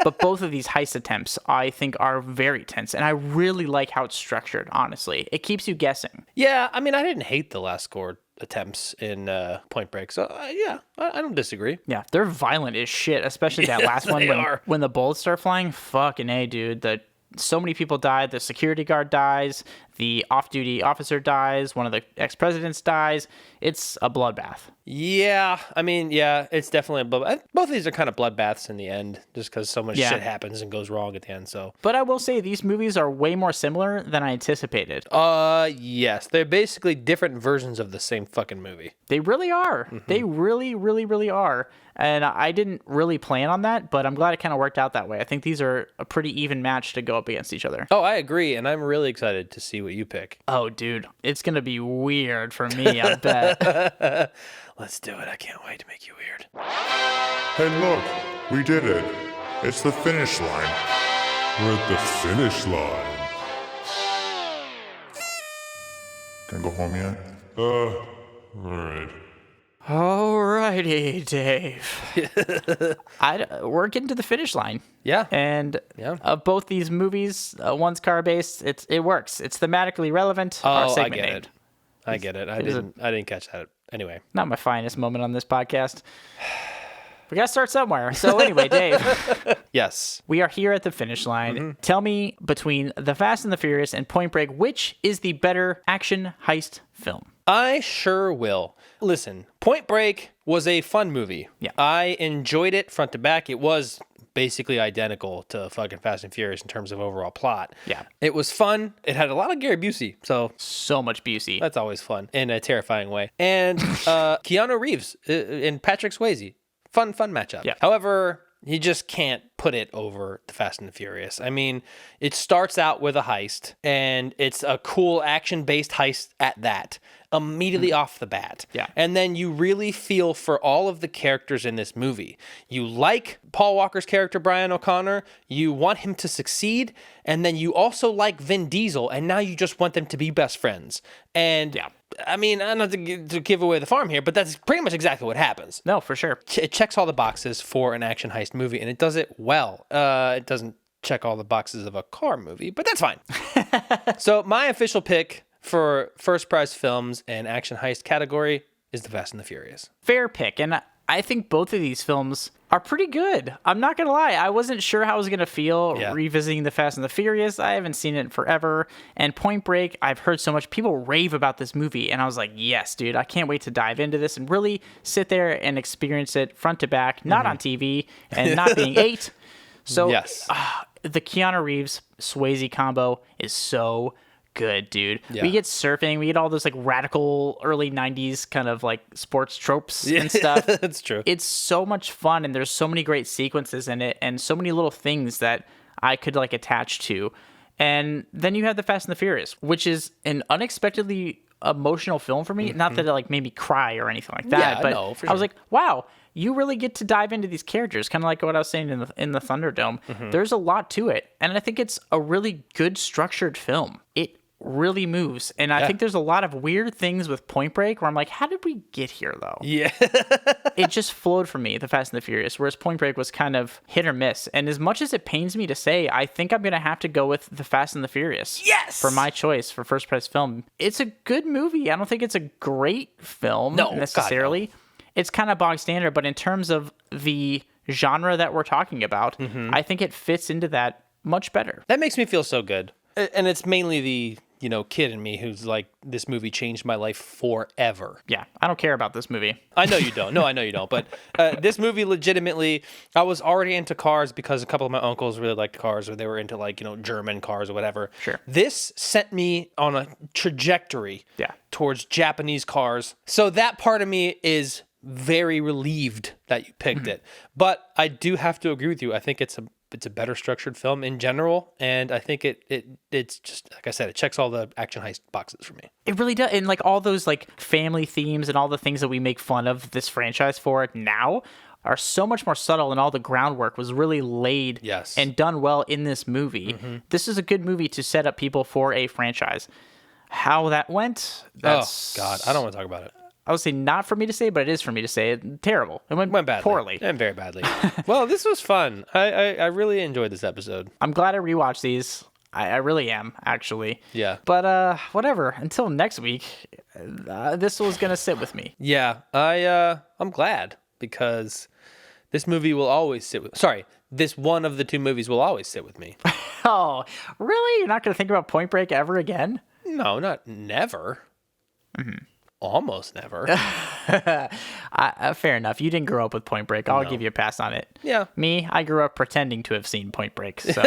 S2: But both of these heist attempts, I think, are very tense, and I really like how it's structured, honestly. It keeps you guessing.
S1: Yeah, I mean, I didn't hate the last score attempts in Point Break, so yeah, I don't disagree.
S2: Yeah, they're violent as shit, especially that last one when the bullets start flying. Fucking A, dude. So many people died. The security guard dies. The off-duty officer dies. One of the ex-presidents dies. It's a bloodbath.
S1: Yeah, I mean, yeah, it's definitely a bloodbath. Both of these are kind of bloodbaths in the end, just because so much shit happens and goes wrong at the end. So,
S2: but I will say these movies are way more similar than I anticipated.
S1: Yes, they're basically different versions of the same fucking movie.
S2: They really are. They really, really, really are. And I didn't really plan on that, but I'm glad it kind of worked out that way. I think these are a pretty even match to go up against each other.
S1: Oh, I agree, and I'm really excited to see what you pick.
S2: Oh, dude, it's gonna be weird for me, I bet.
S1: Let's do it. I can't wait to make you weird.
S3: Hey, look, we did it. It's the finish line. We're at the finish line. Can I go home yet? All right.
S2: Alrighty, Dave. We're getting to the finish line.
S1: Yeah.
S2: And of both these movies, one's car-based. It works. It's thematically relevant.
S1: Oh, I get it. I get it. I didn't catch that. Anyway.
S2: Not my finest moment on this podcast. We gotta start somewhere. So anyway, Dave.
S1: Yes.
S2: We are here at the finish line. Tell me, between The Fast and the Furious and Point Break, which is the better action heist film?
S1: I sure will. Listen, Point Break was a fun movie.
S2: Yeah.
S1: I enjoyed it front to back. It was basically identical to fucking Fast and Furious in terms of overall plot.
S2: Yeah.
S1: It was fun. It had a lot of Gary Busey.
S2: So much Busey.
S1: That's always fun in a terrifying way. And Keanu Reeves and Patrick Swayze. Fun matchup.
S2: Yeah.
S1: However, you just can't put it over the Fast and the Furious. I mean, it starts out with a heist, and it's a cool action-based heist at that, immediately off the bat.
S2: Yeah.
S1: And then you really feel for all of the characters in this movie. You like Paul Walker's character, Brian O'Connor. You want him to succeed, and then you also like Vin Diesel, and now you just want them to be best friends. And I mean, I don't have to give away the farm here, but that's pretty much exactly what happens.
S2: No, for sure.
S1: It checks all the boxes for an action heist movie, and it does it well. It doesn't check all the boxes of a car movie, but that's fine. So my official pick for first prize films and action heist category is The Fast and the Furious.
S2: Fair pick, and I think both of these films are pretty good. I'm not going to lie. I wasn't sure how I was going to feel revisiting The Fast and the Furious. I haven't seen it in forever. And Point Break, I've heard so much. People rave about this movie. And I was like, yes, dude, I can't wait to dive into this and really sit there and experience it front to back, not on TV and not being 8. So the Keanu Reeves Swayze combo is so good, dude.
S1: Yeah.
S2: We get surfing, we get all those like radical early 90s kind of like sports tropes and stuff.
S1: That's true.
S2: It's so much fun, and there's so many great sequences in it and so many little things that I could like attach to. And then you have The Fast and the Furious, which is an unexpectedly emotional film for me. Not that it like made me cry or anything like that, but I was like, wow, you really get to dive into these characters, kind of like what I was saying in the Thunderdome. There's a lot to it, and I think it's a really good structured film. It really moves, and I think there's a lot of weird things with Point Break where I'm like, how did we get here though?
S1: Yeah.
S2: It just flowed for me, The Fast and the Furious, whereas Point Break was kind of hit or miss. And as much as it pains me to say, I think I'm gonna have to go with The Fast and the Furious for my choice for first prize film. It's a good movie. I don't think it's a great film necessarily. God, no. It's kind of bog standard, but in terms of the genre that we're talking about, I think it fits into that much better.
S1: That makes me feel so good. And it's mainly the, kid in me who's like, this movie changed my life forever.
S2: Yeah, I don't care about this movie.
S1: I know you don't. No, I know you don't. But this movie legitimately, I was already into cars because a couple of my uncles really liked cars, or they were into like, German cars or whatever.
S2: Sure.
S1: This sent me on a trajectory towards Japanese cars. So that part of me is very relieved that you picked it. But I do have to agree with you. I think it's a better structured film in general, and I think it's just, like I said, it checks all the action heist boxes for me.
S2: It really does. And like all those like family themes and all the things that we make fun of this franchise for now are so much more subtle, and all the groundwork was really laid and done well in this movie. This is a good movie to set up people for a franchise. How that went, that's...
S1: Oh, God, I don't want to talk about it.
S2: I would say not for me to say, but it is for me to say. Terrible. It went
S1: badly.
S2: Poorly.
S1: And very badly. Well, this was fun. I really enjoyed this episode.
S2: I'm glad I rewatched these. I really am, actually.
S1: Yeah.
S2: But whatever. Until next week, this was going to sit with me.
S1: Yeah. I'm glad, because this movie will always sit with... Sorry. This one of the two movies will always sit with me.
S2: Oh, really? You're not going to think about Point Break ever again?
S1: No, not never. Almost never.
S2: Fair enough. You didn't grow up with Point Break. I'll give you a pass on it.
S1: Yeah.
S2: Me, I grew up pretending to have seen Point Break. So,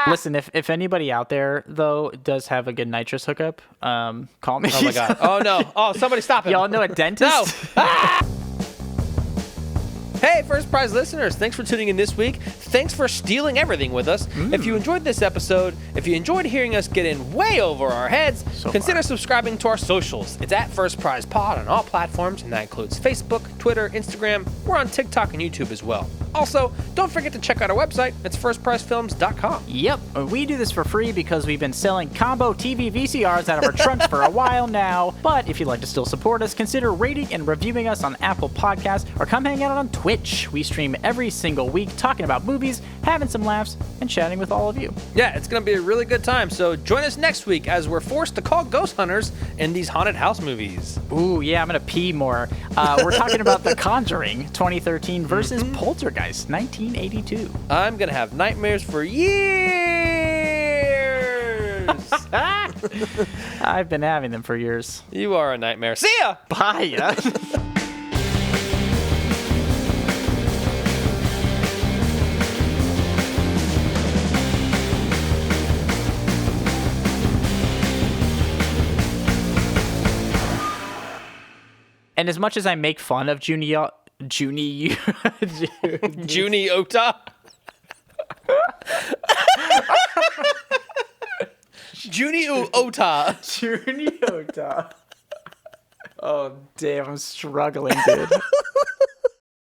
S2: listen, if anybody out there though does have a good nitrous hookup, call me.
S1: Oh my God. Oh no. Oh, somebody stop it.
S2: Y'all know a dentist?
S1: No. Hey, First Prize listeners, thanks for tuning in this week. Thanks for stealing everything with us. If you enjoyed this episode, if you enjoyed hearing us get in way over our heads, consider subscribing to our socials. It's at First Prize Pod on all platforms, and that includes Facebook, Twitter, Instagram. We're on TikTok and YouTube as well. Also, don't forget to check out our website. It's firstprizefilms.com.
S2: Yep, we do this for free because we've been selling combo TV VCRs out of our trunks for a while now. But if you'd like to still support us, consider rating and reviewing us on Apple Podcasts, or come hang out on Twitch. We stream every single week talking about movies, having some laughs, and chatting with all of you.
S1: Yeah, it's going to be a really good time. So join us next week as we're forced to call ghost hunters in these haunted house movies.
S2: Ooh, yeah, I'm going to pee more. We're talking about The Conjuring 2013 versus Poltergeist 1982.
S1: I'm going to have nightmares for years.
S2: I've been having them for years.
S1: You are a nightmare. See ya!
S2: Bye. And as much as I make fun of Junie Ota.
S1: Junie Ota.
S2: Junie Ota. Oh, damn, I'm struggling, dude.